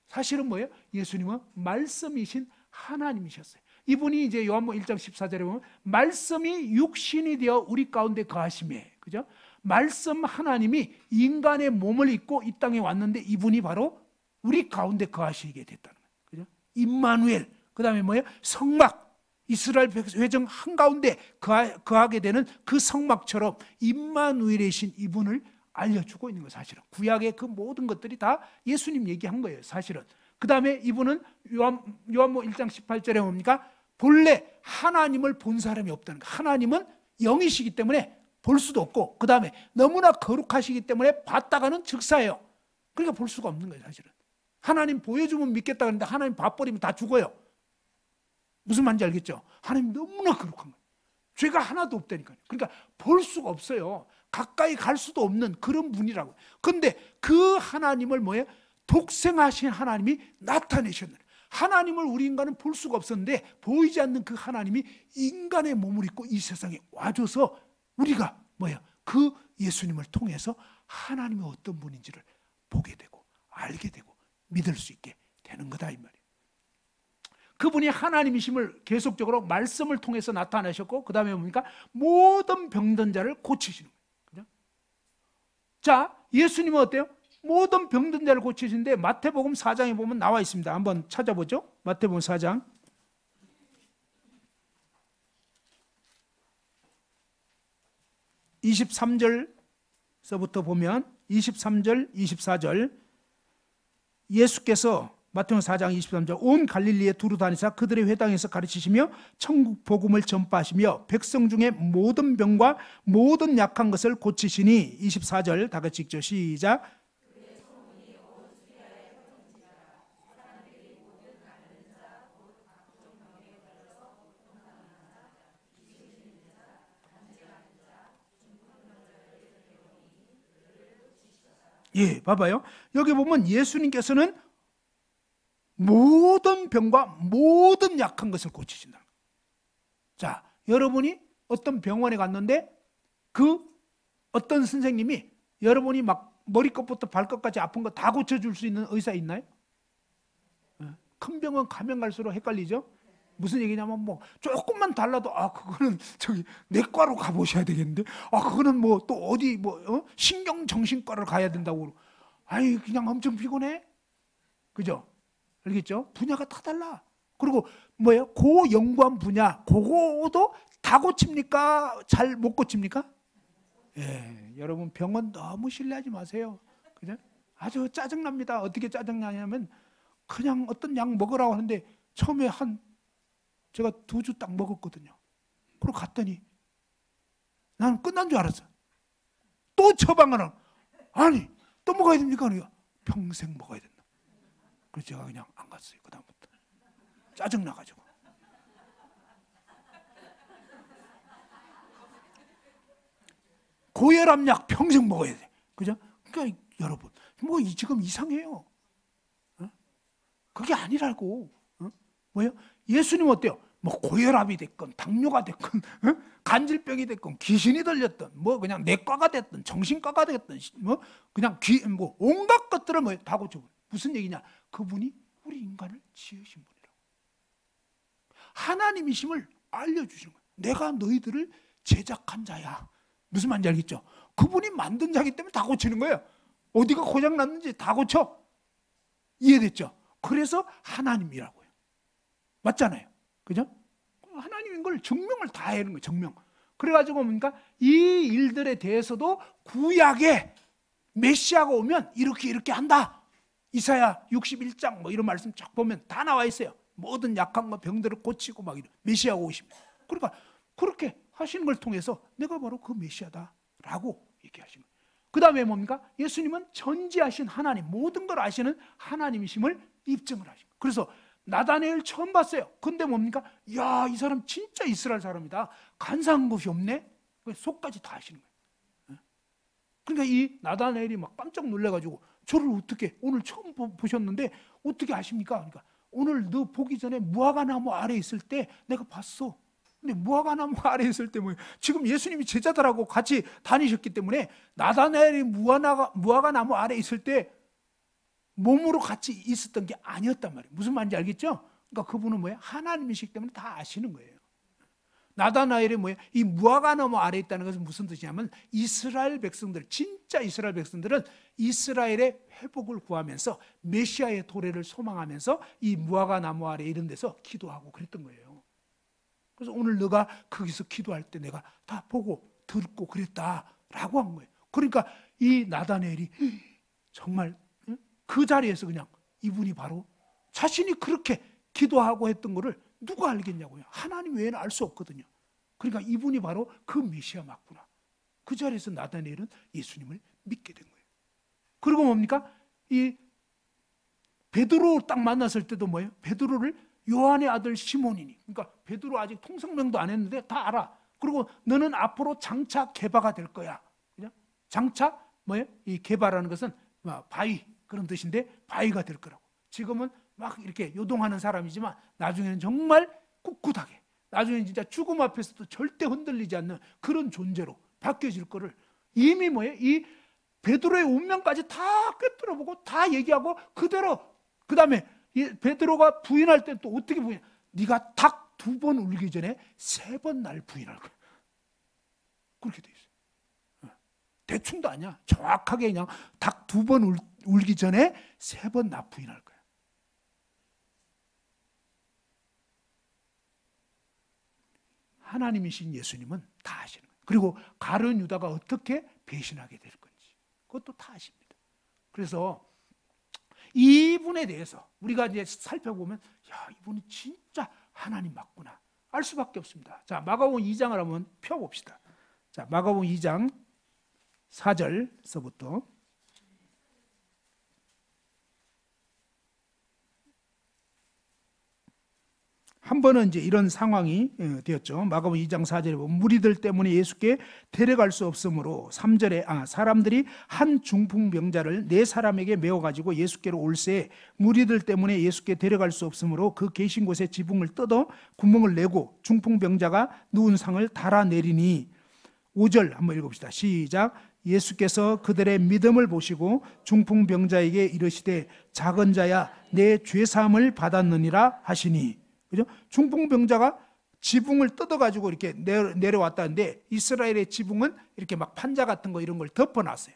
사실은 뭐예요? 예수님은 말씀이신 하나님이셨어요. 이분이 이제 요한복음 1장 14절에 보면 말씀이 육신이 되어 우리 가운데 거하심에, 그죠? 말씀 하나님이 인간의 몸을 입고 이 땅에 왔는데 이분이 바로 우리 가운데 거하시게 됐다는 거예요. 그죠? 임마누엘. 그다음에 뭐예요? 성막. 이스라엘 회정 한가운데 거하게 되는 그 성막처럼 임마누엘이신 이분을 알려주고 있는 거예요. 사실은 구약의 그 모든 것들이 다 예수님 얘기한 거예요. 사실은. 그 다음에 이분은 요한복음 1장 18절에 뭡니까? 본래 하나님을 본 사람이 없다는 거예요. 하나님은 영이시기 때문에 볼 수도 없고, 그 다음에 너무나 거룩하시기 때문에 봤다가는 즉사예요. 그러니까 볼 수가 없는 거예요. 사실은. 하나님 보여주면 믿겠다 그러는데 하나님 봐버리면 다 죽어요. 무슨 말인지 알겠죠? 하나님 너무나 거룩한 거예요. 죄가 하나도 없다니까요. 그러니까 볼 수가 없어요. 가까이 갈 수도 없는 그런 분이라고요. 그런데 그 하나님을 뭐예요? 독생하신 하나님이 나타내셨는, 하나님을 우리 인간은 볼 수가 없었는데 보이지 않는 그 하나님이 인간의 몸을 입고 이 세상에 와줘서 우리가 뭐예요? 그 예수님을 통해서 하나님이 어떤 분인지를 보게 되고 알게 되고 믿을 수 있게 되는 거다 이 말이에요. 그분이 하나님이심을 계속적으로 말씀을 통해서 나타내셨고, 그 다음에 뭡니까? 모든 병든 자를 고치시는 거예요. 그죠? 자, 예수님은 어때요? 모든 병든 자를 고치시는데 마태복음 4장에 보면 나와 있습니다. 한번 찾아보죠. 마태복음 4장 23절서부터 보면 23절, 24절 예수께서 마태복음 4장 23절 온 갈릴리에 두루 다니사 그들의 회당에서 가르치시며 천국 복음을 전파하시며 백성 중에 모든 병과 모든 약한 것을 고치시니 24절 다 같이 읽죠. 시작. 예, 봐봐요. 여기 보면 예수님께서는 모든 병과 모든 약한 것을 고치신다. 자, 여러분이 어떤 병원에 갔는데 그 어떤 선생님이 여러분이 막 머리끝부터 발끝까지 아픈 거 다 고쳐줄 수 있는 의사 있나요? 큰 병원 가면 갈수록 헷갈리죠? 무슨 얘기냐면 뭐 조금만 달라도 그거는 저기 내과로 가보셔야 되겠는데 그거는 뭐 또 어디 신경정신과를 가야 된다고. 아이 그냥 엄청 피곤해. 그죠? 알겠죠? 분야가 다 달라. 그리고 뭐예요? 고연구한 분야 그거도 다 고칩니까? 잘 못 고칩니까? 예, 여러분 병원 너무 신뢰하지 마세요. 그죠? 아주 짜증납니다. 어떻게 짜증나냐면 그냥 어떤 약 먹으라고 하는데 처음에 제가 2주 딱 먹었거든요. 그리고 갔더니 나는 끝난 줄 알았어. 또 처방을 아니 또 먹어야 됩니까? 그러니까 평생 먹어야 된다. 그래서 제가 그냥 안 갔어요. 그 다음부터 짜증나가지고. 고혈압약 평생 먹어야 돼. 그죠? 그러니까 여러분 뭐 지금 이상해요. 그게 아니라고. 뭐예요? 예수님 어때요? 뭐 고혈압이 됐건 당뇨가 됐건 간질병이 됐건 귀신이 들렸던 뭐 그냥 내과가 됐든 정신과가 됐든 뭐 그냥 뭐 온갖 것들을 뭐 다 고쳐버려. 무슨 얘기냐? 그분이 우리 인간을 지으신 분이라고. 하나님이심을 알려주시는 거예요. 내가 너희들을 제작한 자야. 무슨 말인지 알겠죠? 그분이 만든 자기 때문에 다 고치는 거예요. 어디가 고장났는지 다 고쳐. 이해됐죠? 그래서 하나님이라고요. 맞잖아요. 그죠? 하나님인 걸 증명을 다 하는 거예요. 증명. 그래가지고 뭡니까? 이 일들에 대해서도 구약에 메시아가 오면 이렇게 한다. 이사야 61장 뭐 이런 말씀 쫙 보면 다 나와 있어요. 모든 약한 거 병들을 고치고 막 이런 메시아가 오십니다. 그러니까 그렇게 하시는 걸 통해서 내가 바로 그 메시아다라고 얘기하시는 거예요. 그 다음에 뭡니까? 예수님은 전지하신 하나님, 모든 걸 아시는 하나님이심을 입증을 하신 거예요. 그래서 나다네엘 처음 봤어요. 근데 뭡니까? 야, 이 사람 진짜 이스라엘 사람이다. 간사한 것이 없네. 속까지 다 아시는 거예요. 그러니까 이 나다네엘이 막 깜짝 놀래가지고 저를 어떻게 오늘 처음 보셨는데 어떻게 아십니까? 그러니까 오늘 너 보기 전에 무화과나무 아래 있을 때 내가 봤어. 근데 무화과나무 아래 있을 때 뭐 지금 예수님이 제자들하고 같이 다니셨기 때문에 나다나엘이 무화과나무 아래 있을 때 몸으로 같이 있었던 게 아니었단 말이에요. 무슨 말인지 알겠죠? 그러니까 그분은 뭐예요? 하나님이시기 때문에 다 아시는 거예요. 나다나엘이 뭐예요? 이 무화과나무 아래 있다는 것은 무슨 뜻이냐면 이스라엘 백성들, 진짜 이스라엘 백성들은 이스라엘의 회복을 구하면서 메시아의 도래를 소망하면서 이 무화과나무 아래 이런 데서 기도하고 그랬던 거예요. 그래서 오늘 너가 거기서 기도할 때 내가 다 보고 듣고 그랬다라고 한 거예요. 그러니까 이 나다나엘이 정말 그 자리에서 그냥 이분이 바로 자신이 그렇게 기도하고 했던 거를 누가 알겠냐고요. 하나님 외에는 알 수 없거든요. 그러니까 이분이 바로 그 메시아 맞구나. 그 자리에서 나다나엘은 예수님을 믿게 된 거예요. 그리고 뭡니까? 이 베드로 딱 만났을 때도 뭐예요? 베드로를 요한의 아들 시몬이니. 그러니까 베드로 아직 통성명도 안 했는데 다 알아. 그리고 너는 앞으로 장차 게바가 될 거야. 그죠? 장차 뭐예요? 이 게바라는 것은 바위 그런 뜻인데 바위가 될 거라고. 지금은 막 이렇게 요동하는 사람이지만 나중에는 정말 꿋꿋하게, 나중에는 진짜 죽음 앞에서도 절대 흔들리지 않는 그런 존재로 바뀌어질 거를 이미 뭐예요? 이 베드로의 운명까지 다 꿰뚫어보고 다 얘기하고 그대로. 그 다음에 베드로가 부인할 때 또 어떻게 부인? 네가 닭 2번 울기 전에 3번 날 부인할 거야. 그렇게 돼 있어요. 대충도 아니야. 정확하게 그냥 닭 2번 울기 전에 3번 나 부인할 거야. 하나님이신 예수님은 다 아시는 거예요. 그리고 가룟 유다가 어떻게 배신하게 될 건지 그것도 다 아십니다. 그래서 이분에 대해서 우리가 이제 살펴보면 야, 이분이 진짜 하나님 맞구나 알 수밖에 없습니다. 자, 마가복음 2장을 한번 펴봅시다. 자, 마가복음 2장 4절서부터 한 번은 이제 이런 상황이 되었죠. 마가복음 2장 4절에 보면 무리들 때문에 예수께 데려갈 수 없으므로 3절에 사람들이 한 중풍병자를 4사람에게 메워 가지고 예수께로 올세 무리들 때문에 예수께 데려갈 수 없으므로 그 계신 곳에 지붕을 뜯어 구멍을 내고 중풍병자가 누운 상을 달아내리니 5절 한번 읽어봅시다. 시작. 예수께서 그들의 믿음을 보시고 중풍병자에게 이르시되 작은 자야 내 죄사함을 받았느니라 하시니. 그죠? 중풍병자가 지붕을 뜯어가지고 이렇게 내려왔다는데 이스라엘의 지붕은 이렇게 막 판자 같은 거 이런 걸 덮어놨어요.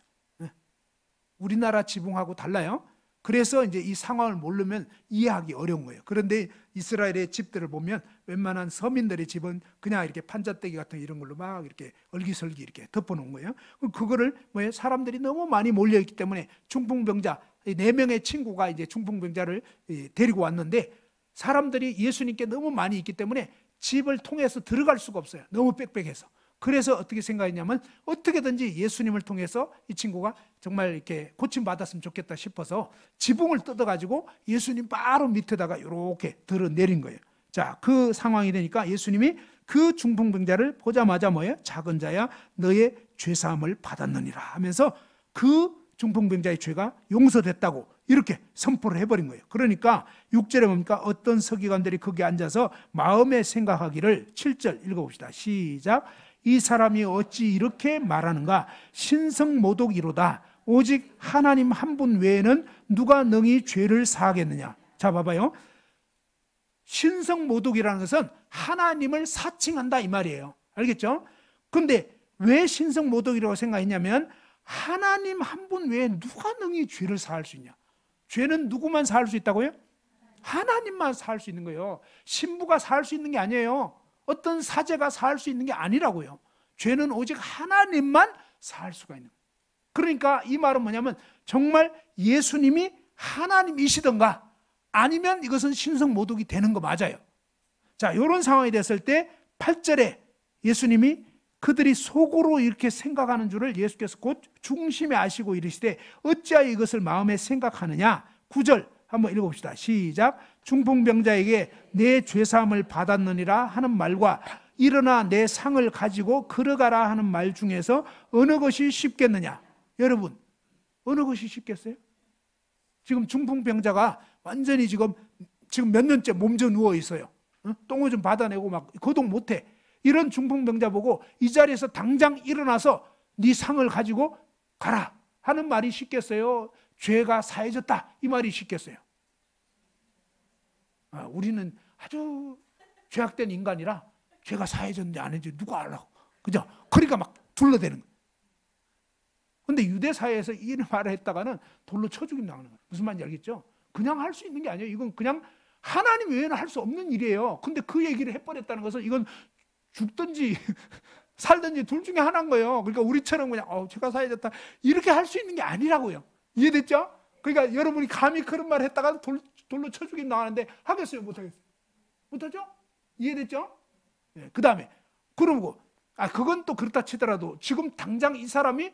우리나라 지붕하고 달라요. 그래서 이제 이 상황을 모르면 이해하기 어려운 거예요. 그런데 이스라엘의 집들을 보면 웬만한 서민들의 집은 그냥 이렇게 판자떼기 같은 이런 걸로 막 이렇게 얼기설기 이렇게 덮어놓은 거예요. 그거를 뭐예요? 사람들이 너무 많이 몰려있기 때문에 중풍병자 4명의 친구가 이제 중풍병자를 데리고 왔는데 사람들이 예수님께 너무 많이 있기 때문에 집을 통해서 들어갈 수가 없어요. 너무 빽빽해서. 그래서 어떻게 생각했냐면 어떻게든지 예수님을 통해서 이 친구가 정말 이렇게 고침받았으면 좋겠다 싶어서 지붕을 뜯어가지고 예수님 바로 밑에다가 이렇게 들어내린 거예요. 자, 그 상황이 되니까 예수님이 그 중풍병자를 보자마자 뭐예요? 작은 자야 너의 죄사함을 받았느니라 하면서 그 중풍병자의 죄가 용서됐다고 이렇게 선포를 해버린 거예요. 그러니까 6절에 뭡니까? 어떤 서기관들이 거기 앉아서 마음에 생각하기를 7절 읽어봅시다. 시작. 이 사람이 어찌 이렇게 말하는가? 신성모독이로다. 오직 하나님 한 분 외에는 누가 능히 죄를 사하겠느냐. 자, 봐봐요. 신성모독이라는 것은 하나님을 사칭한다 이 말이에요. 알겠죠? 근데 왜 신성모독이라고 생각했냐면 하나님 한 분 외에 누가 능히 죄를 사할 수 있냐? 죄는 누구만 사할 수 있다고요? 하나님만 살 수 있는 거예요. 신부가 살 수 있는 게 아니에요. 어떤 사제가 살 수 있는 게 아니라고요. 죄는 오직 하나님만 살 수가 있는 거예요. 그러니까 이 말은 뭐냐면 정말 예수님이 하나님이시던가 아니면 이것은 신성모독이 되는 거 맞아요. 자, 이런 상황이 됐을 때 8절에 예수님이 그들이 속으로 이렇게 생각하는 줄을 예수께서 곧 중심에 아시고 이르시되 어찌하여 이것을 마음에 생각하느냐. 9절 한번 읽어봅시다. 시작. 중풍병자에게 내 죄사함을 받았느니라 하는 말과 일어나 내 상을 가지고 걸어가라 하는 말 중에서 어느 것이 쉽겠느냐. 여러분, 어느 것이 쉽겠어요? 지금 중풍병자가 완전히 지금 몇 년째 몸져 누워 있어요. 똥을 좀 받아내고 막 거동 못해. 이런 중풍병자 보고 이 자리에서 당장 일어나서 네 상을 가지고 가라 하는 말이 쉽겠어요? 죄가 사해졌다 이 말이 쉽겠어요? 우리는 아주 죄악된 인간이라 죄가 사해졌는지 안 했는지 누가 알라고, 그죠? 그러니까 막 둘러대는 거예요. 근데 유대 사회에서 이 말을 했다가는 돌로 쳐 죽임 당하는 거예요. 무슨 말인지 알겠죠? 그냥 할 수 있는 게 아니에요. 이건 그냥 하나님 외에는 할 수 없는 일이에요. 근데 그 얘기를 해버렸다는 것은 이건 죽든지 살든지 둘 중에 하나인 거예요. 그러니까 우리처럼 그냥 죄가 사해졌다 이렇게 할 수 있는 게 아니라고요. 이해됐죠? 그러니까 여러분이 감히 그런 말을 했다가 돌로 쳐 죽임 당하는데 하겠어요? 못하겠어요? 못하죠? 이해됐죠? 네, 그 다음에 그러고 그건 또 그렇다 치더라도 지금 당장 이 사람이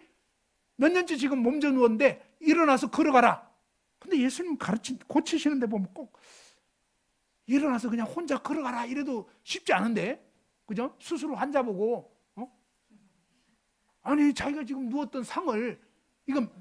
몇 년째 지금 몸져 누웠는데 일어나서 걸어가라. 근데 예수님 고치시는데 보면 꼭 일어나서 그냥 혼자 걸어가라 이래도 쉽지 않은데, 그죠? 수술 환자 보고 아니 자기가 지금 누웠던 상을, 이건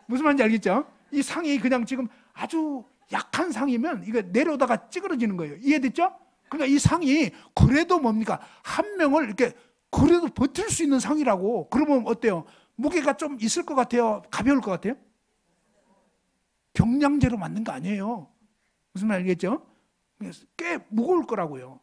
무슨 말인지 알겠죠? 이 상이 그냥 지금 아주 약한 상이면 이거 내려오다가 찌그러지는 거예요. 이해됐죠? 그러니까 이 상이 그래도 뭡니까? 한 명을 이렇게 그래도 버틸 수 있는 상이라고. 그러면 어때요? 무게가 좀 있을 것 같아요? 가벼울 것 같아요? 병량제로 만든 거 아니에요. 무슨 말인지 알겠죠? 꽤 무거울 거라고요.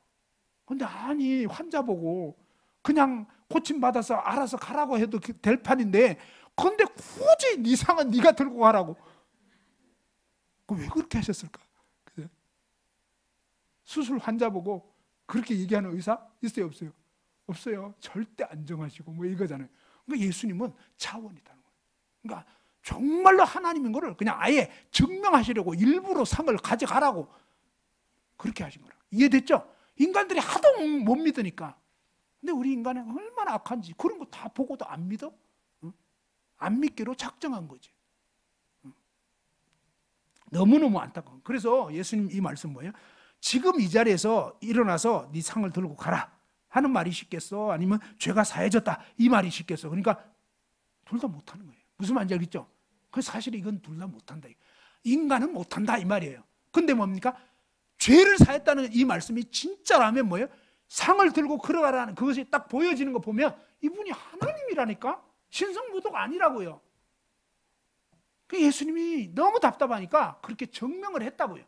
근데 아니 환자 보고 그냥 고침받아서 알아서 가라고 해도 될 판인데 근데 굳이 네 상은 네가 들고 가라고. 왜 그렇게 하셨을까? 수술 환자 보고 그렇게 얘기하는 의사 있어요? 없어요? 없어요. 절대 안정하시고 뭐 이거잖아요. 그러니까 예수님은 차원이라는 거예요. 그러니까 정말로 하나님인 거를 그냥 아예 증명하시려고 일부러 상을 가져가라고 그렇게 하신 거라. 이해됐죠? 인간들이 하도 못 믿으니까. 근데 우리 인간은 얼마나 악한지 그런 거 다 보고도 안 믿어? 안 믿기로 작정한 거지. 너무너무 안타까워. 그래서 예수님 이 말씀 뭐예요? 지금 이 자리에서 일어나서 네 상을 들고 가라 하는 말이 쉽겠어? 아니면 죄가 사해졌다 이 말이 쉽겠어? 그러니까 둘 다 못하는 거예요. 무슨 말인지 알겠죠? 그래서 사실 이건 둘 다 못한다. 인간은 못한다 이 말이에요. 근데 뭡니까? 죄를 사했다는 이 말씀이 진짜라면 뭐예요? 상을 들고 걸어가라는 그것이 딱 보여지는 거 보면 이분이 하나님이라니까? 신성모독 아니라고요. 예수님이 너무 답답하니까 그렇게 증명을 했다고요.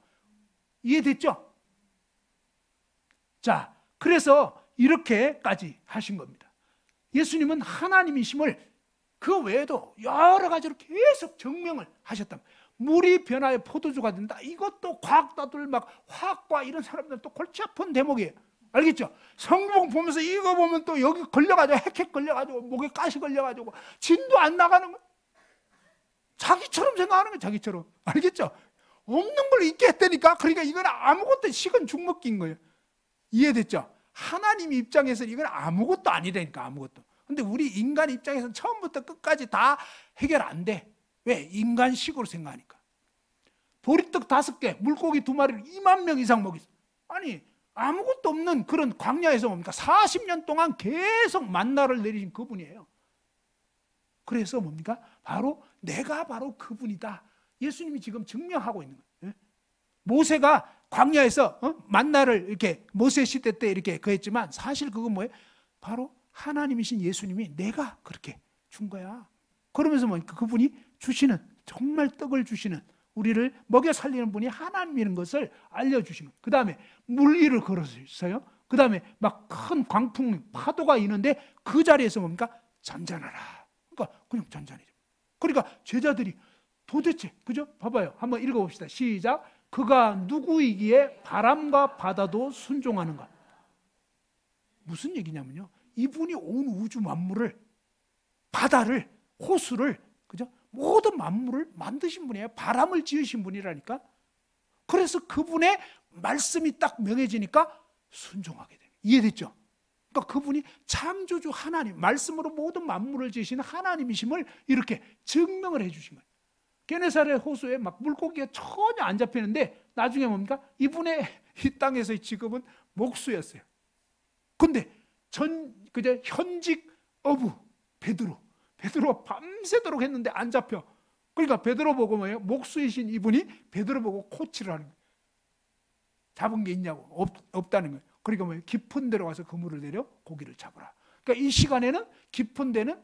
이해됐죠? 자, 그래서 이렇게까지 하신 겁니다. 예수님은 하나님이심을 그 외에도 여러 가지로 계속 증명을 하셨다. 물이 변하여 포도주가 된다. 이것도 과학자들 막 화학과 이런 사람들 또 골치 아픈 대목이에요. 알겠죠? 성경 보면서 이거 보면 또 여기 걸려가지고 헥헥 걸려가지고 목에 가시 걸려가지고 진도 안 나가는 거예요. 자기처럼 생각하는 거예요. 자기처럼. 알겠죠? 없는 걸 있게 했다니까. 그러니까 이건 아무것도 식은 죽 먹기인 거예요. 이해됐죠? 하나님 입장에서는 이건 아무것도 아니라니까. 아무것도. 근데 우리 인간 입장에서는 처음부터 끝까지 다 해결 안 돼. 왜? 인간식으로 생각하니까. 보리떡 5개, 물고기 2마리를 2만 명 이상 먹였어. 아니 아무것도 없는 그런 광야에서 뭡니까? 40년 동안 계속 만나를 내리신 그분이에요. 그래서 뭡니까? 바로 내가 바로 그분이다. 예수님이 지금 증명하고 있는 거예요. 모세가 광야에서 만나를 이렇게 모세 시대 때 이렇게 그랬지만 사실 그건 뭐예요? 바로 하나님이신 예수님이 내가 그렇게 준 거야. 그러면서 뭡니까? 그분이 주시는 정말 떡을 주시는 우리를 먹여 살리는 분이 하나님이라는 것을 알려주시는 거예요. 그 다음에 물 위를 걸었어요. 그 다음에 막 큰 광풍 파도가 있는데 그 자리에서 뭡니까? 잔잔하라. 그러니까 그냥 잔잔해져. 그러니까 제자들이 도대체, 그죠? 봐봐요. 한번 읽어봅시다. 시작. 그가 누구이기에 바람과 바다도 순종하는가? 무슨 얘기냐면요. 이분이 온 우주 만물을, 바다를, 호수를, 그죠? 모든 만물을 만드신 분이에요. 바람을 지으신 분이라니까. 그래서 그분의 말씀이 딱 명해지니까 순종하게 돼요. 이해됐죠? 그러니까 그분이 창조주 하나님, 말씀으로 모든 만물을 지으시는 하나님이심을 이렇게 증명을 해주신 거예요. 게네사렛 호수에 막 물고기가 전혀 안 잡히는데 나중에 뭡니까? 이분의 이 땅에서의 직업은 목수였어요. 근데 그저 현직 어부 베드로 밤새도록 했는데 안 잡혀. 그러니까 베드로 보고 뭐예요? 목수이신 이분이 베드로 보고 코치를 하는 거예요. 잡은 게 있냐고. 없다는 거예요. 그러니까 뭐예요? 깊은 데로 가서 그물을 내려 고기를 잡으라. 그러니까 이 시간에는 깊은 데는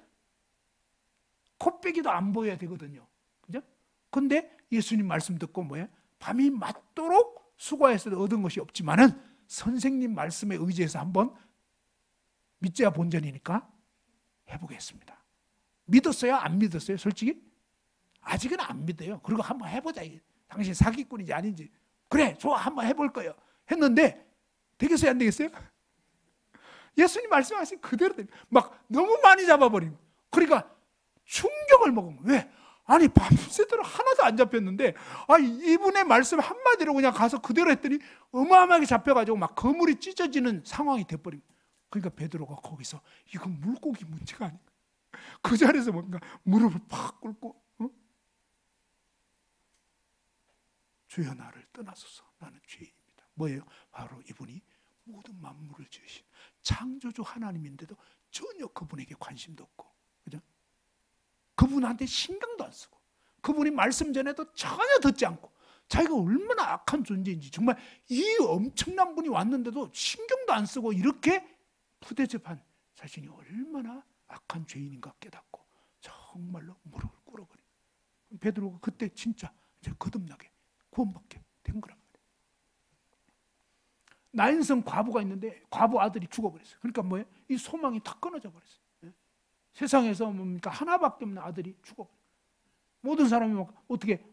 코빼기도 안 보여야 되거든요. 그죠? 근데 예수님 말씀 듣고 뭐예요? 밤이 맞도록 수고해서 얻은 것이 없지만은 선생님 말씀에 의지해서 한번 믿자야 본전이니까 해보겠습니다. 믿었어요? 안 믿었어요? 솔직히? 아직은 안 믿어요. 그리고 한번 해보자. 당신 사기꾼인지 아닌지. 그래, 좋아, 한번 해볼 거예요. 했는데 되겠어요? 안 되겠어요? 예수님 말씀하신 그대로 됩니다. 막 너무 많이 잡아버리고. 그러니까 충격을 먹으면 왜? 아니 밤새도록 하나도 안 잡혔는데 이분의 말씀 한마디로 그냥 가서 그대로 했더니 어마어마하게 잡혀가지고 막 그물이 찢어지는 상황이 돼버린 거예요. 그러니까 베드로가 거기서 이건 물고기 문제가 아닌가. 그 자리에서 뭔가 무릎을 팍 꿇고 주여 나를 떠나소서 나는 죄인입니다. 뭐예요? 바로 이분이 모든 만물을 지으신 창조주 하나님인데도 전혀 그분에게 관심도 없고, 그죠? 그분한테 신경도 안 쓰고, 그분이 말씀 전에도 전혀 듣지 않고, 자기가 얼마나 악한 존재인지, 정말 이 엄청난 분이 왔는데도 신경도 안 쓰고 이렇게 푸대접한 자신이 얼마나 악한 죄인인가 깨닫고 정말로 무릎을 꿇어버린 베드로가 그때 진짜 이제 거듭나게 구원받게 된 거란 말이에요. 나인성 과부가 있는데 과부 아들이 죽어버렸어요. 그러니까 뭐예요? 이 소망이 다 끊어져 버렸어요. 세상에서 뭡니까? 하나밖에 없는 아들이 죽어버려요. 모든 사람이 막 어떻게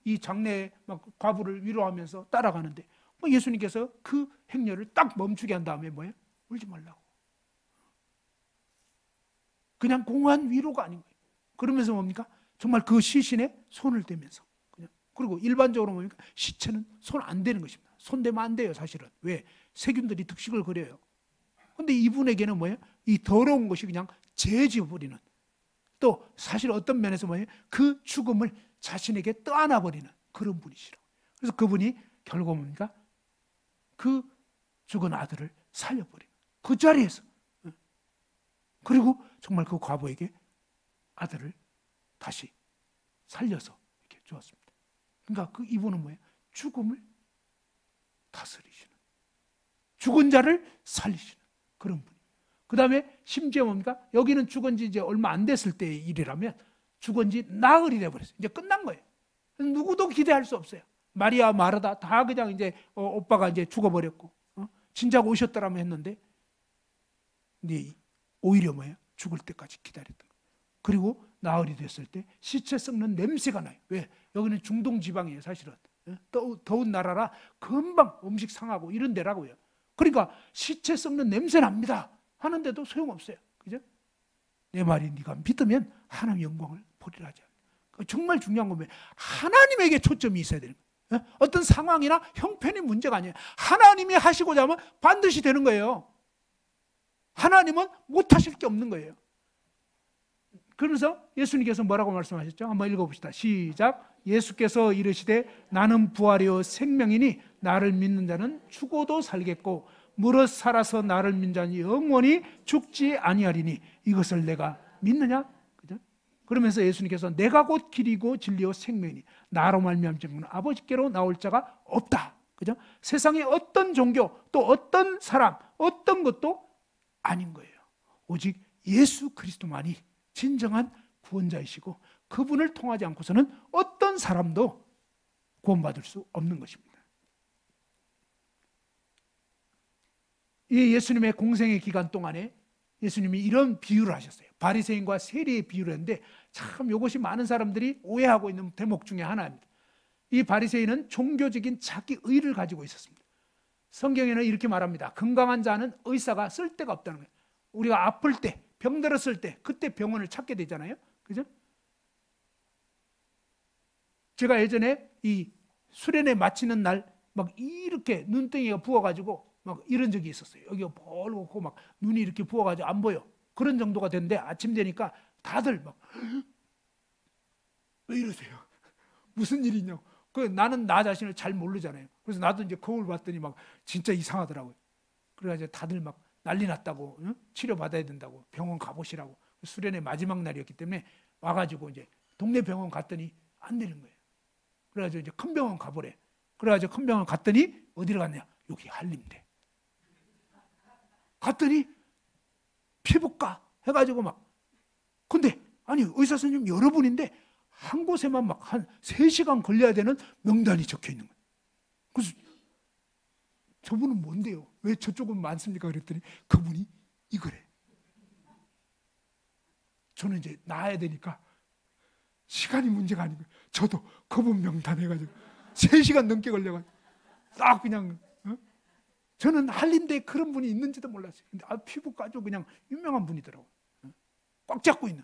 이 장래에 막 과부를 위로하면서 따라가는데 예수님께서 그 행렬을 딱 멈추게 한 다음에 뭐예요? 울지 말라고. 그냥 공허한 위로가 아닌 거예요. 그러면서 뭡니까? 정말 그 시신에 손을 대면서 그냥. 그리고 일반적으로 뭡니까? 시체는 손 안 대는 것입니다. 손 대면 안 돼요, 사실은. 왜? 세균들이 득식을 그려요. 근데 이분에게는 뭐예요? 이 더러운 것이 그냥 제지어버리는, 또 사실 어떤 면에서 뭐예요? 그 죽음을 자신에게 떠안아버리는 그런 분이시라고. 그래서 그분이 결국 뭡니까? 그 죽은 아들을 살려버리는 그 자리에서. 그리고 정말 그 과부에게 아들을 다시 살려서 이렇게 주었습니다. 그러니까 그 이분은 뭐예요? 죽음을 다스리시는, 죽은 자를 살리시는 그런 분. 그 다음에 심지어 뭡니까? 여기는 죽은 지 이제 얼마 안 됐을 때의 일이라면 죽은 지 나흘이 돼버렸어요. 이제 끝난 거예요. 누구도 기대할 수 없어요. 마리아, 마르다 다 그냥 이제 오빠가 이제 죽어버렸고, 진작 오셨더라면 했는데, 근데 오히려 뭐예요? 죽을 때까지 기다렸던 거예요. 그리고 나흘이 됐을 때 시체 썩는 냄새가 나요. 왜? 여기는 중동 지방이에요, 사실은. 더운 나라라 금방 음식 상하고 이런 데라고요. 그러니까 시체 썩는 냄새 납니다 하는데도 소용없어요. 그죠? 내 말이 네가 믿으면 하나님의 영광을 보리라 하지. 정말 중요한 건 하나님에게 초점이 있어야 되는 거예요. 어떤 상황이나 형편이 문제가 아니에요. 하나님이 하시고자 하면 반드시 되는 거예요. 하나님은 못하실 게 없는 거예요. 그래서 예수님께서 뭐라고 말씀하셨죠? 한번 읽어봅시다. 시작. 예수께서 이르시되 나는 부활이요 생명이니 나를 믿는 자는 죽어도 살겠고 무릇 살아서 나를 믿는 자는 영원히 죽지 아니하리니 이것을 내가 믿느냐? 그죠? 그러면서 예수님께서 내가 곧 길이고 진리요 생명이니 나로 말미암지 않고는 아버지께로 나올 자가 없다. 그죠? 세상의 어떤 종교 또 어떤 사람 어떤 것도 아닌 거예요. 오직 예수 그리스도만이 진정한 구원자이시고 그분을 통하지 않고서는 어떤 사람도 구원받을 수 없는 것입니다. 이 예수님의 공생의 기간 동안에 예수님이 이런 비유를 하셨어요. 바리새인과 세리의 비유를 했는데 참 이것이 많은 사람들이 오해하고 있는 대목 중에 하나입니다. 이 바리새인은 종교적인 자기 의를 가지고 있었습니다. 성경에는 이렇게 말합니다. 건강한 자는 의사가 쓸데가 없다는 거예요. 우리가 아플 때, 병들었을 때 그때 병원을 찾게 되잖아요. 그죠? 제가 예전에 이 수련회 마치는 날 막 이렇게 눈덩이가 부어가지고 막 이런 적이 있었어요. 여기가 벌겋고 막 눈이 이렇게 부어가지고 안 보여. 그런 정도가 됐는데 아침 되니까 다들 막 왜 이러세요? 무슨 일이 있냐고. 나는 나 자신을 잘 모르잖아요. 그래서 나도 이제 거울 봤더니 막 진짜 이상하더라고요. 그래가지고 다들 막 난리 났다고, 응? 치료받아야 된다고, 병원 가보시라고. 수련회 마지막 날이었기 때문에 와가지고 이제 동네 병원 갔더니 안 되는 거예요. 그래가지고 이제 큰 병원 가보래. 그래가지고 큰 병원 갔더니 어디로 갔냐? 여기 한림대. 갔더니 피부과 해가지고 막. 근데 아니 의사 선생님 여러분인데 한 곳에만 막 한 3시간 걸려야 되는 명단이 적혀 있는 거예요. 그래서 저분은 뭔데요? 왜 저쪽은 많습니까? 그랬더니 그분이 이거래. 저는 이제 나아야 되니까 시간이 문제가 아닌 거예요. 저도 그분 명단 해가지고 3시간 넘게 걸려가지고 딱 그냥 저는 한림대에 그런 분이 있는지도 몰랐어요. 근데 피부과도 그냥 유명한 분이더라고요. 꽉 잡고 있는.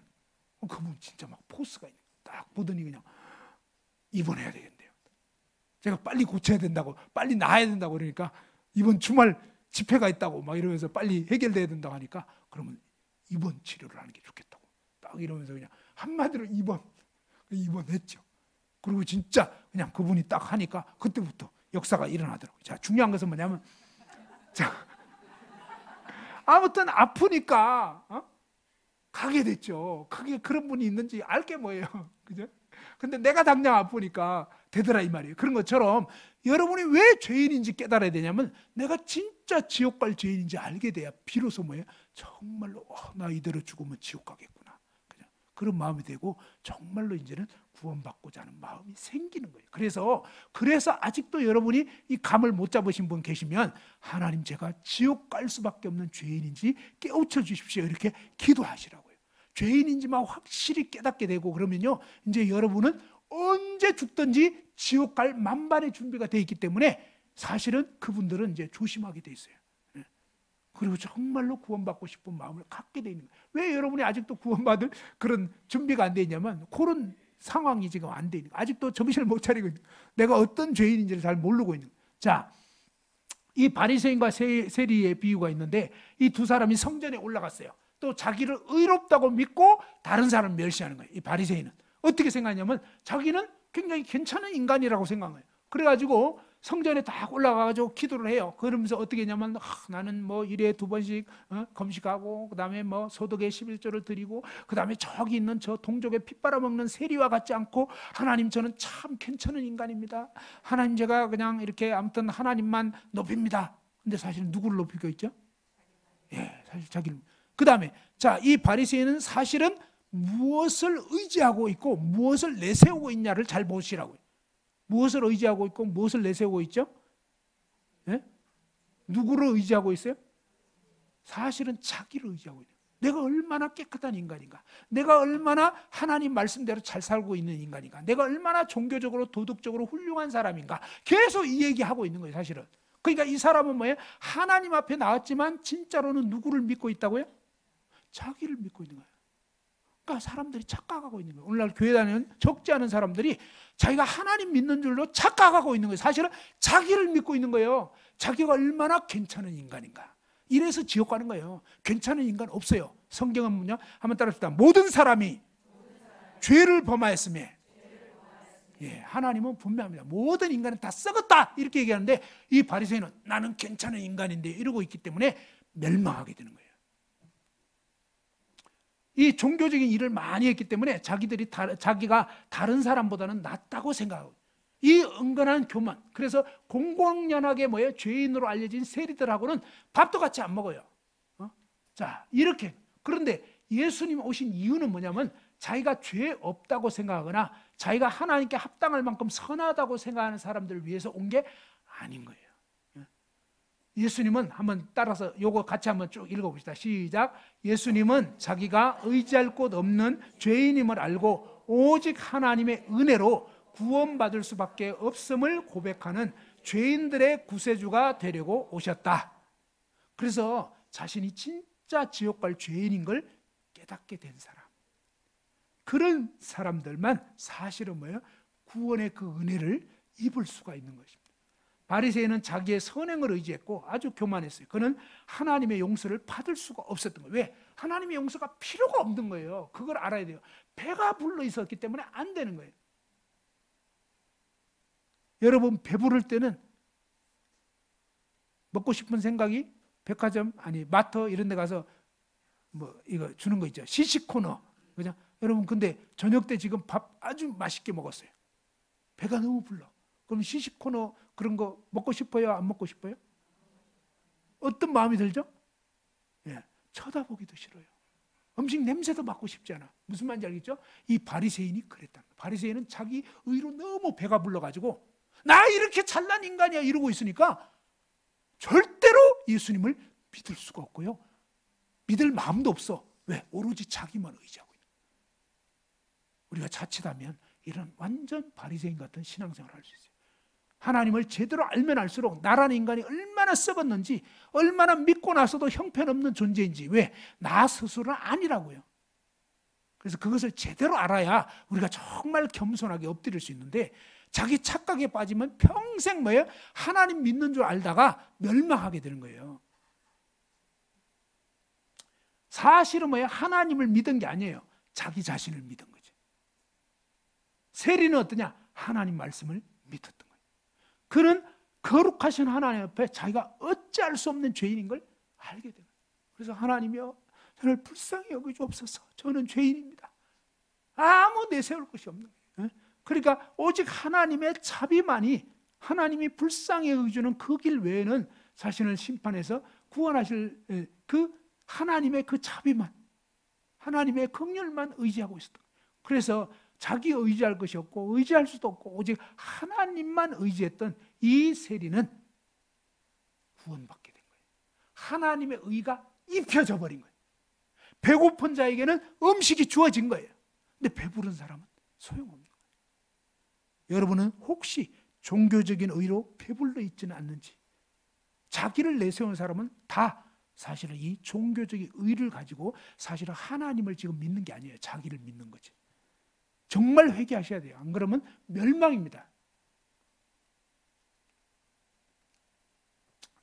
그분 진짜 막 포스가 있는. 딱 보더니 그냥 입원해야 되겠는데요. 제가 빨리 고쳐야 된다고, 빨리 나아야 된다고 그러니까 이번 주말 집회가 있다고 막 이러면서 빨리 해결돼야 된다고 하니까 그러면 입원 치료를 하는 게 좋겠다고 딱 이러면서 그냥 한마디로 입원했죠. 그리고 진짜 그냥 그분이 딱 하니까 그때부터 역사가 일어나더라고요. 자, 중요한 것은 뭐냐면 자, 아무튼 아프니까 가게 됐죠. 그게 그런 분이 있는지 알게 뭐예요. 그죠? 근데 내가 당장 아프니까 되더라 이 말이에요. 그런 것처럼 여러분이 왜 죄인인지 깨달아야 되냐면 내가 진짜 지옥 갈 죄인인지 알게 돼야 비로소 뭐예요? 정말로 나 이대로 죽으면 지옥 가겠구나. 그냥 그런 마음이 되고 정말로 이제는 구원받고자 하는 마음이 생기는 거예요. 그래서 아직도 여러분이 이 감을 못 잡으신 분 계시면 하나님 제가 지옥 갈 수밖에 없는 죄인인지 깨우쳐 주십시오. 이렇게 기도하시라고요. 죄인인지만 확실히 깨닫게 되고 그러면요. 이제 여러분은 언제 죽든지 지옥 갈 만반의 준비가 되어 있기 때문에 사실은 그분들은 이제 조심하게 돼 있어요. 그리고 정말로 구원받고 싶은 마음을 갖게 돼 있는 거예요. 왜 여러분이 아직도 구원받을 그런 준비가 안 돼 있냐면 그런 상황이 지금 안 돼 있는 거예요. 아직도 정신을 못 차리고 있는 거예요. 내가 어떤 죄인인지를 잘 모르고 있는 거예요. 자, 이 바리새인과 세리의 비유가 있는데 이 두 사람이 성전에 올라갔어요. 또 자기를 의롭다고 믿고 다른 사람을 멸시하는 거예요. 이 바리새인은 어떻게 생각하냐면 자기는 굉장히 괜찮은 인간이라고 생각한 거예요. 그래가지고 성전에 딱 올라가가지고 기도를 해요. 그러면서 어떻게 했냐면 나는 뭐 일에 2번씩 금식하고 그 다음에 뭐 소득의 11조를 드리고 그 다음에 저기 있는 저 동족의 피 빨아먹는 세리와 같지 않고 하나님 저는 참 괜찮은 인간입니다. 하나님 제가 그냥 이렇게 아무튼 하나님만 높입니다. 근데 사실 누구를 높이고 있죠? 예, 사실 자기를. 그 다음에 자, 이 바리새인은 사실은 무엇을 의지하고 있고 무엇을 내세우고 있냐를 잘 보시라고요. 무엇을 의지하고 있고 무엇을 내세우고 있죠? 네? 누구를 의지하고 있어요? 사실은 자기를 의지하고 있는 거예요. 내가 얼마나 깨끗한 인간인가, 내가 얼마나 하나님 말씀대로 잘 살고 있는 인간인가, 내가 얼마나 종교적으로 도덕적으로 훌륭한 사람인가 계속 이 얘기하고 있는 거예요. 사실은. 그러니까 이 사람은 뭐예요? 하나님 앞에 나왔지만 진짜로는 누구를 믿고 있다고요? 자기를 믿고 있는 거예요. 그러니까 사람들이 착각하고 있는 거예요. 오늘날 교회 다니는 적지 않은 사람들이 자기가 하나님 믿는 줄로 착각하고 있는 거예요. 사실은 자기를 믿고 있는 거예요. 자기가 얼마나 괜찮은 인간인가. 이래서 지옥 가는 거예요. 괜찮은 인간 없어요. 성경은 뭐냐? 한번 따라합시다. 모든 사람이 죄를 범하였으며, 예, 하나님은 분명합니다. 모든 인간은 다 썩었다 이렇게 얘기하는데 이 바리새인은 나는 괜찮은 인간인데 이러고 있기 때문에 멸망하게 되는 거예요. 이 종교적인 일을 많이 했기 때문에 자기가 다른 사람보다는 낫다고 생각하고 이 은근한 교만. 그래서 공공연하게 뭐예요? 죄인으로 알려진 세리들하고는 밥도 같이 안 먹어요. 자, 이렇게. 그런데 예수님 오신 이유는 뭐냐면 자기가 죄 없다고 생각하거나 자기가 하나님께 합당할 만큼 선하다고 생각하는 사람들을 위해서 온 게 아닌 거예요. 예수님은 한번 따라서 요거 같이 한번 쭉 읽어봅시다. 시작. 예수님은 자기가 의지할 곳 없는 죄인임을 알고 오직 하나님의 은혜로 구원받을 수밖에 없음을 고백하는 죄인들의 구세주가 되려고 오셨다. 그래서 자신이 진짜 지옥 갈 죄인인 걸 깨닫게 된 사람, 그런 사람들만 사실은 뭐예요? 구원의 그 은혜를 입을 수가 있는 것입니다. 바리새인은 자기의 선행을 의지했고 아주 교만했어요. 그는 하나님의 용서를 받을 수가 없었던 거예요. 왜? 하나님의 용서가 필요가 없는 거예요. 그걸 알아야 돼요. 배가 불러 있었기 때문에 안 되는 거예요. 여러분, 배부를 때는 먹고 싶은 생각이 백화점 아니 마트 이런 데 가서 뭐 이거 주는 거 있죠. 시식 코너. 그죠? 여러분, 근데 저녁 때 지금 밥 아주 맛있게 먹었어요. 배가 너무 불러. 그럼 시식 코너 그런 거 먹고 싶어요? 안 먹고 싶어요? 어떤 마음이 들죠? 예, 쳐다보기도 싫어요. 음식 냄새도 맡고 싶지 않아. 무슨 말인지 알겠죠? 이 바리새인이 그랬다. 바리새인은 자기 의로 너무 배가 불러가지고 나 이렇게 잘난 인간이야 이러고 있으니까 절대로 예수님을 믿을 수가 없고요. 믿을 마음도 없어. 왜? 오로지 자기만 의지하고 있는 거예요. 우리가 자칫하면 이런 완전 바리새인 같은 신앙생활을 할 수 있어요. 하나님을 제대로 알면 알수록 나라는 인간이 얼마나 썩었는지, 얼마나 믿고 나서도 형편없는 존재인지, 왜? 나 스스로는 아니라고요. 그래서 그것을 제대로 알아야 우리가 정말 겸손하게 엎드릴 수 있는데, 자기 착각에 빠지면 평생 뭐예요? 하나님 믿는 줄 알다가 멸망하게 되는 거예요. 사실은 뭐예요? 하나님을 믿은 게 아니에요. 자기 자신을 믿은 거죠. 세리는 어떠냐? 하나님 말씀을 믿었던 거예요. 그는 거룩하신 하나님 앞에 자기가 어찌할 수 없는 죄인인 걸 알게 되는 거예요. 그래서 하나님이여, 저를 불쌍히 여기주옵소서. 저는 죄인입니다. 아무 내세울 것이 없는 거예요. 그러니까 오직 하나님의 자비만이, 하나님이 불쌍히 여기주는 그 길 외에는 자신을 심판해서 구원하실 그 하나님의 그 자비만, 하나님의 긍휼만 의지하고 있었던 거예요. 그래서 자기 의지할 것이 없고 의지할 수도 없고 오직 하나님만 의지했던 이 세리는 구원받게 된 거예요. 하나님의 의가 입혀져 버린 거예요. 배고픈 자에게는 음식이 주어진 거예요. 근데 배부른 사람은 소용없는 거예요. 여러분은 혹시 종교적인 의로 배불러 있지는 않는지, 자기를 내세우는 사람은 다 사실은 이 종교적인 의를 가지고 사실은 하나님을 지금 믿는 게 아니에요. 자기를 믿는 거지. 정말 회개하셔야 돼요. 안 그러면 멸망입니다.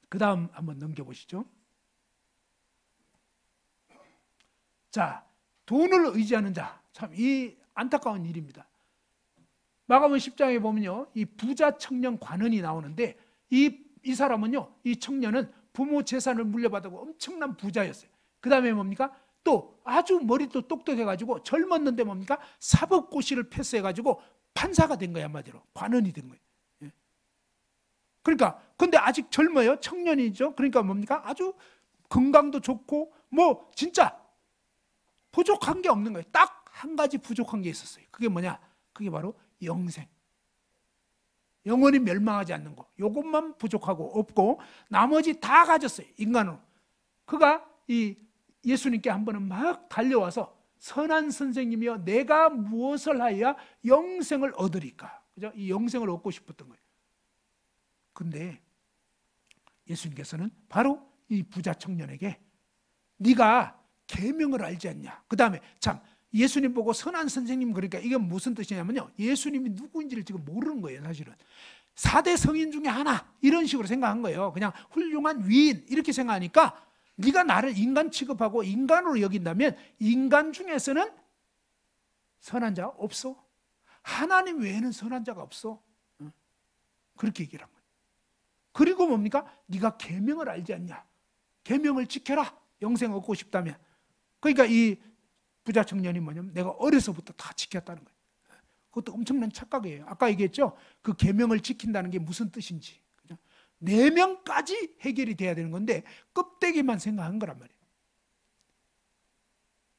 그 다음 한번 넘겨보시죠. 자, 돈을 의지하는 자. 참 이 안타까운 일입니다. 마가복음 10장에 보면요, 이 부자 청년 관원이 나오는데 이 사람은요, 이 청년은 부모 재산을 물려받고 엄청난 부자였어요. 그 다음에 뭡니까? 또 아주 머리도 똑똑해가지고 젊었는데 뭡니까? 사법고시를 패스해가지고 판사가 된 거야. 한마디로 관원이 된 거예요. 예. 그러니까 근데 아직 젊어요. 청년이죠. 그러니까 뭡니까? 아주 건강도 좋고 뭐 진짜 부족한 게 없는 거예요. 딱 한 가지 부족한 게 있었어요. 그게 뭐냐? 그게 바로 영생. 영원히 멸망하지 않는 거. 이것만 부족하고 없고 나머지 다 가졌어요. 인간으로. 그가 이 예수님께 한 번은 막 달려와서 선한 선생님이여, 내가 무엇을 하여야 영생을 얻으리까? 그죠? 이 영생을 얻고 싶었던 거예요. 근데 예수님께서는 바로 이 부자 청년에게 네가 계명을 알지 않냐? 그 다음에 참 예수님 보고 선한 선생님, 그러니까 이게 무슨 뜻이냐면요, 예수님이 누구인지를 지금 모르는 거예요. 사실은 4대 성인 중에 하나 이런 식으로 생각한 거예요. 그냥 훌륭한 위인 이렇게 생각하니까 네가 나를 인간 취급하고 인간으로 여긴다면 인간 중에서는 선한 자가 없어. 하나님 외에는 선한 자가 없어. 그렇게 얘기를 한 거예요. 그리고 뭡니까? 네가 계명을 알지 않냐? 계명을 지켜라. 영생 얻고 싶다면. 그러니까 이 부자 청년이 뭐냐면 내가 어려서부터 다 지켰다는 거예요. 그것도 엄청난 착각이에요. 아까 얘기했죠? 그 계명을 지킨다는 게 무슨 뜻인지. 4명까지 해결이 돼야 되는 건데 껍데기만 생각한 거란 말이에요.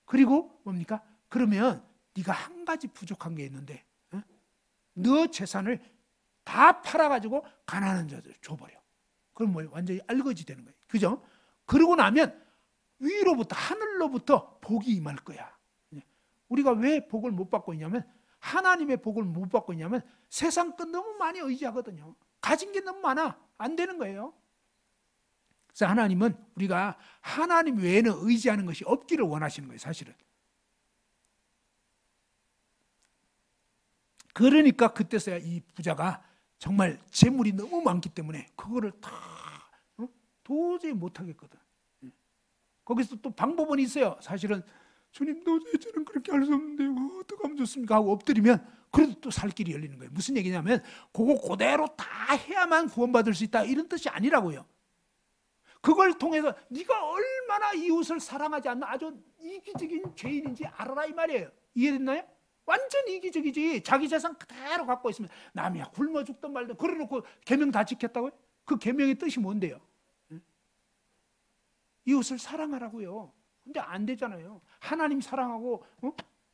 그리고 뭡니까? 그러면 네가 한 가지 부족한 게 있는데 너 재산을 다 팔아가지고 가난한 자들 줘버려. 그럼 뭐 완전히 알거지 되는 거예요. 그죠? 그러고 나면 위로부터, 하늘로부터 복이 임할 거야. 우리가 왜 복을 못 받고 있냐면, 하나님의 복을 못 받고 있냐면 세상 것 너무 많이 의지하거든요. 가진 게 너무 많아. 안 되는 거예요. 그래서 하나님은 우리가 하나님 외에는 의지하는 것이 없기를 원하시는 거예요, 사실은. 그러니까 그때서야 이 부자가 정말 재물이 너무 많기 때문에 그거를 다 도저히 못하겠거든. 거기서 또 방법은 있어요. 사실은 주님 도저히 저는 그렇게 할 수 없는데 어떻게 하면 좋습니까? 하고 엎드리면 그래도 또 살 길이 열리는 거예요. 무슨 얘기냐면 그거 그대로 다 해야만 구원받을 수 있다, 이런 뜻이 아니라고요. 그걸 통해서 네가 얼마나 이웃을 사랑하지 않나 아주 이기적인 죄인인지 알아라, 이 말이에요. 이해됐나요? 완전 이기적이지. 자기 재산 그대로 갖고 있으면 남이야 굶어 죽든 말든 그래놓고 계명 다 지켰다고요? 그 계명의 뜻이 뭔데요? 이웃을 사랑하라고요. 근데 안 되잖아요. 하나님 사랑하고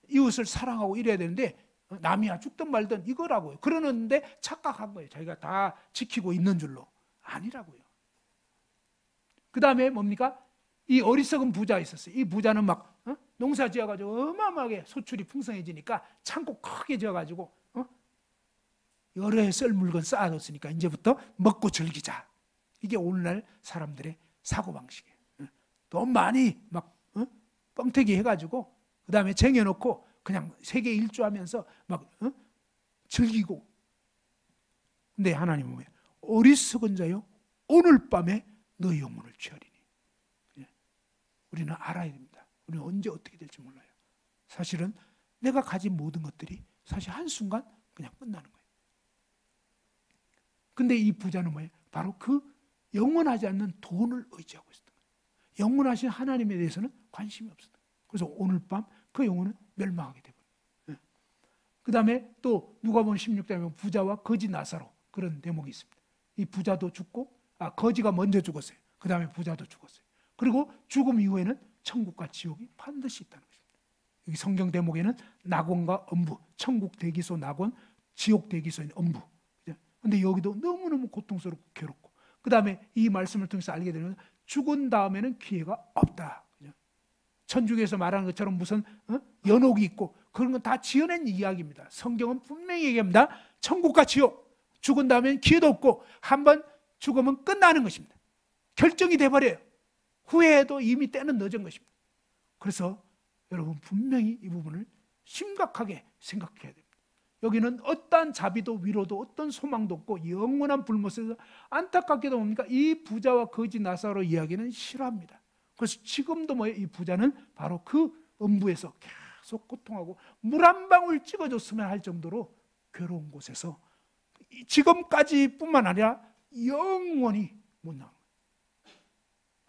이웃을 사랑하고 이래야 되는데 남이야 죽든 말든 이거라고요. 그러는데 착각한 거예요. 자기가 다 지키고 있는 줄로. 아니라고요. 그 다음에 뭡니까? 이 어리석은 부자 있었어요. 이 부자는 막 농사 지어가지고 어마어마하게 소출이 풍성해지니까 창고 크게 지어가지고 여러 해 쓸 물건 쌓아뒀으니까 이제부터 먹고 즐기자. 이게 오늘날 사람들의 사고방식이에요. 돈 많이 막 뻥튀기 해가지고 그 다음에 쟁여놓고 그냥 세계 일주하면서 막 즐기고. 근데 하나님은 뭐예요? 어리석은 자요 오늘 밤에 너희 영혼을 취하리니. 우리는 알아야 됩니다. 우리는 언제 어떻게 될지 몰라요. 사실은 내가 가진 모든 것들이 사실 한순간 그냥 끝나는 거예요. 근데 이 부자는 뭐예요? 바로 그 영원하지 않는 돈을 의지하고 있었던 거예요. 영원하신 하나님에 대해서는 관심이 없었던 거예요. 그래서 오늘 밤 그 영혼은 멸망하게 되버려요. 그 다음에 또 누가복음 16장에 보면 부자와 거지 나사로, 그런 대목이 있습니다. 이 부자도 죽고, 거지가 먼저 죽었어요. 그 다음에 부자도 죽었어요. 그리고 죽음 이후에는 천국과 지옥이 반드시 있다는 것입니다. 여기 성경 대목에는 낙원과 음부, 천국 대기소 낙원, 지옥 대기소인 음부. 그런데 여기도 너무너무 고통스럽고 괴롭고, 그 다음에 이 말씀을 통해서 알게 되면 죽은 다음에는 기회가 없다. 천주교에서 말하는 것처럼 무슨 연옥이 있고 그런 건 다 지어낸 이야기입니다. 성경은 분명히 얘기합니다. 천국과 지옥, 죽은 다음에는 기회도 없고 한번 죽으면 끝나는 것입니다. 결정이 돼버려요. 후회해도 이미 때는 늦은 것입니다. 그래서 여러분 분명히 이 부분을 심각하게 생각해야 됩니다. 여기는 어떠한 자비도 위로도 어떤 소망도 없고 영원한 불못에서 안타깝게도 뭡니까? 이 부자와 거지 나사로 이야기는 싫어합니다. 그래서 지금도 뭐예요? 이 부자는 바로 그 음부에서 계속 고통하고 물 한 방울 찍어줬으면 할 정도로 괴로운 곳에서 지금까지뿐만 아니라 영원히 못 나오는 거예요.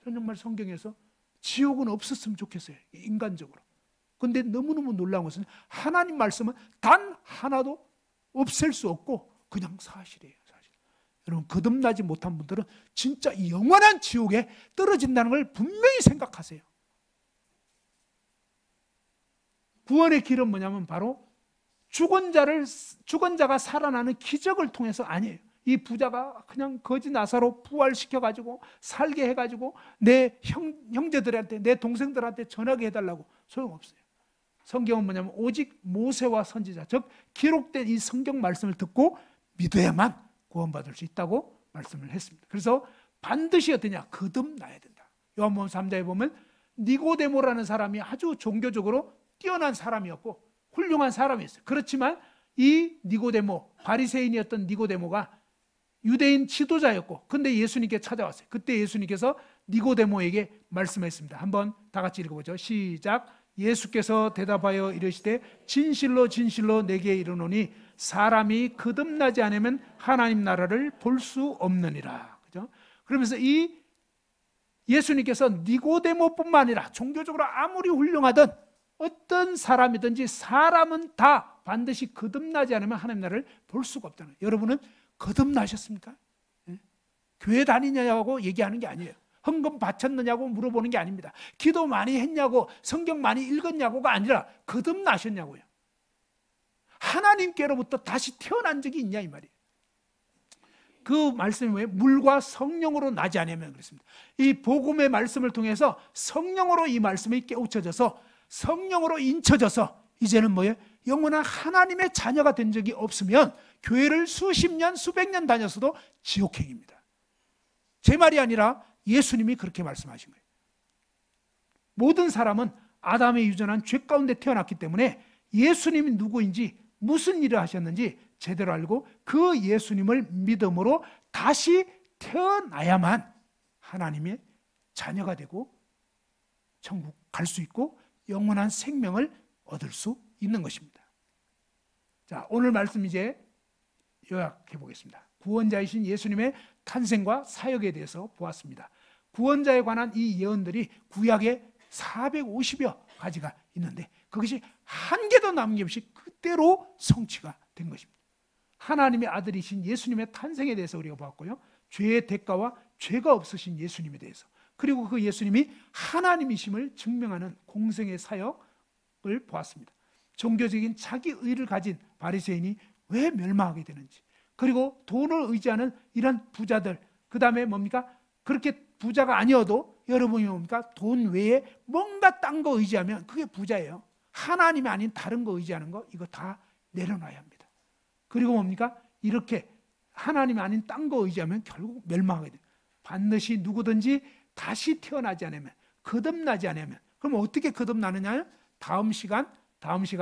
저는 정말 성경에서 지옥은 없었으면 좋겠어요, 인간적으로. 그런데 너무너무 놀라운 것은 하나님 말씀은 단 하나도 없앨 수 없고 그냥 사실이에요. 여러분 거듭나지 못한 분들은 진짜 영원한 지옥에 떨어진다는 걸 분명히 생각하세요. 구원의 길은 뭐냐면 바로 죽은 자가 살아나는 기적을 통해서 아니에요. 이 부자가 그냥 거지 나사로 부활시켜가지고 살게 해가지고 내 형제들한테, 내 동생들한테 전하게 해달라고 소용없어요. 성경은 뭐냐면 오직 모세와 선지자, 즉 기록된 이 성경 말씀을 듣고 믿어야만 구원받을 수 있다고 말씀을 했습니다. 그래서 반드시 어떠냐? 거듭나야 된다. 요한복음 3장에 보면 니고데모라는 사람이 아주 종교적으로 뛰어난 사람이었고 훌륭한 사람이었어요. 그렇지만 이 니고데모, 바리새인이었던 니고데모가 유대인 지도자였고, 근데 예수님께 찾아왔어요. 그때 예수님께서 니고데모에게 말씀했습니다. 한번 다 같이 읽어보죠. 시작. 예수께서 대답하여 이르시되 진실로 진실로 내게 이르노니 사람이 거듭나지 않으면 하나님 나라를 볼 수 없느니라. 그죠? 그러면서 이 예수님께서 니고데모뿐만 아니라 종교적으로 아무리 훌륭하든 어떤 사람이든지 사람은 다 반드시 거듭나지 않으면 하나님 나라를 볼 수가 없다는 거예요. 여러분은 거듭나셨습니까? 교회 다니냐고 얘기하는 게 아니에요. 헌금 바쳤느냐고 물어보는 게 아닙니다. 기도 많이 했냐고, 성경 많이 읽었냐고가 아니라 거듭나셨냐고요. 하나님께로부터 다시 태어난 적이 있냐 이 말이에요. 그 말씀이 뭐예요? 물과 성령으로 나지 않으면 그랬습니다. 이 복음의 말씀을 통해서 성령으로 이 말씀이 깨우쳐져서 성령으로 인쳐져서 이제는 뭐예요? 영원한 하나님의 자녀가 된 적이 없으면 교회를 수십 년, 수백 년 다녔어도 지옥행입니다. 제 말이 아니라 예수님이 그렇게 말씀하신 거예요. 모든 사람은 아담의 유전한 죄 가운데 태어났기 때문에 예수님이 누구인지 무슨 일을 하셨는지 제대로 알고 그 예수님을 믿음으로 다시 태어나야만 하나님의 자녀가 되고 천국 갈 수 있고 영원한 생명을 얻을 수 있는 것입니다. 자, 오늘 말씀 이제 요약해 보겠습니다. 구원자이신 예수님의 탄생과 사역에 대해서 보았습니다. 구원자에 관한 이 예언들이 구약에 450여 가지가 있는데 그것이 한 개도 남김없이 그대로 성취가 된 것입니다. 하나님의 아들이신 예수님의 탄생에 대해서 우리가 보았고요. 죄의 대가와 죄가 없으신 예수님에 대해서, 그리고 그 예수님이 하나님이심을 증명하는 공생의 사역을 보았습니다. 종교적인 자기 의를 가진 바리새인이 왜 멸망하게 되는지, 그리고 돈을 의지하는 이런 부자들, 그 다음에 뭡니까? 그렇게 부자가 아니어도 여러분이 뭡니까? 돈 외에 뭔가 딴 거 의지하면 그게 부자예요. 하나님이 아닌 다른 거 의지하는 거, 이거 다 내려놔야 합니다. 그리고 뭡니까? 이렇게 하나님이 아닌 딴 거 의지하면 결국 멸망하게 돼요. 반드시 누구든지 다시 태어나지 않으면, 거듭나지 않으면, 그럼 어떻게 거듭나느냐? 다음 시간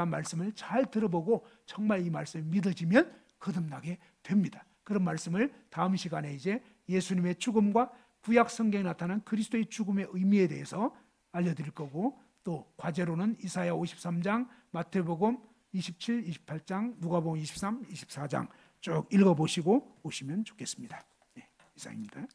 말씀을 잘 들어보고 정말 이 말씀이 믿어지면 거듭나게 됩니다. 그런 말씀을 다음 시간에 이제 예수님의 죽음과 구약 성경에 나타난 그리스도의 죽음의 의미에 대해서 알려드릴 거고, 또 과제로는 이사야 53장, 마태복음 27, 28장, 누가복음 23, 24장 쭉 읽어보시고 오시면 좋겠습니다. 네, 이상입니다.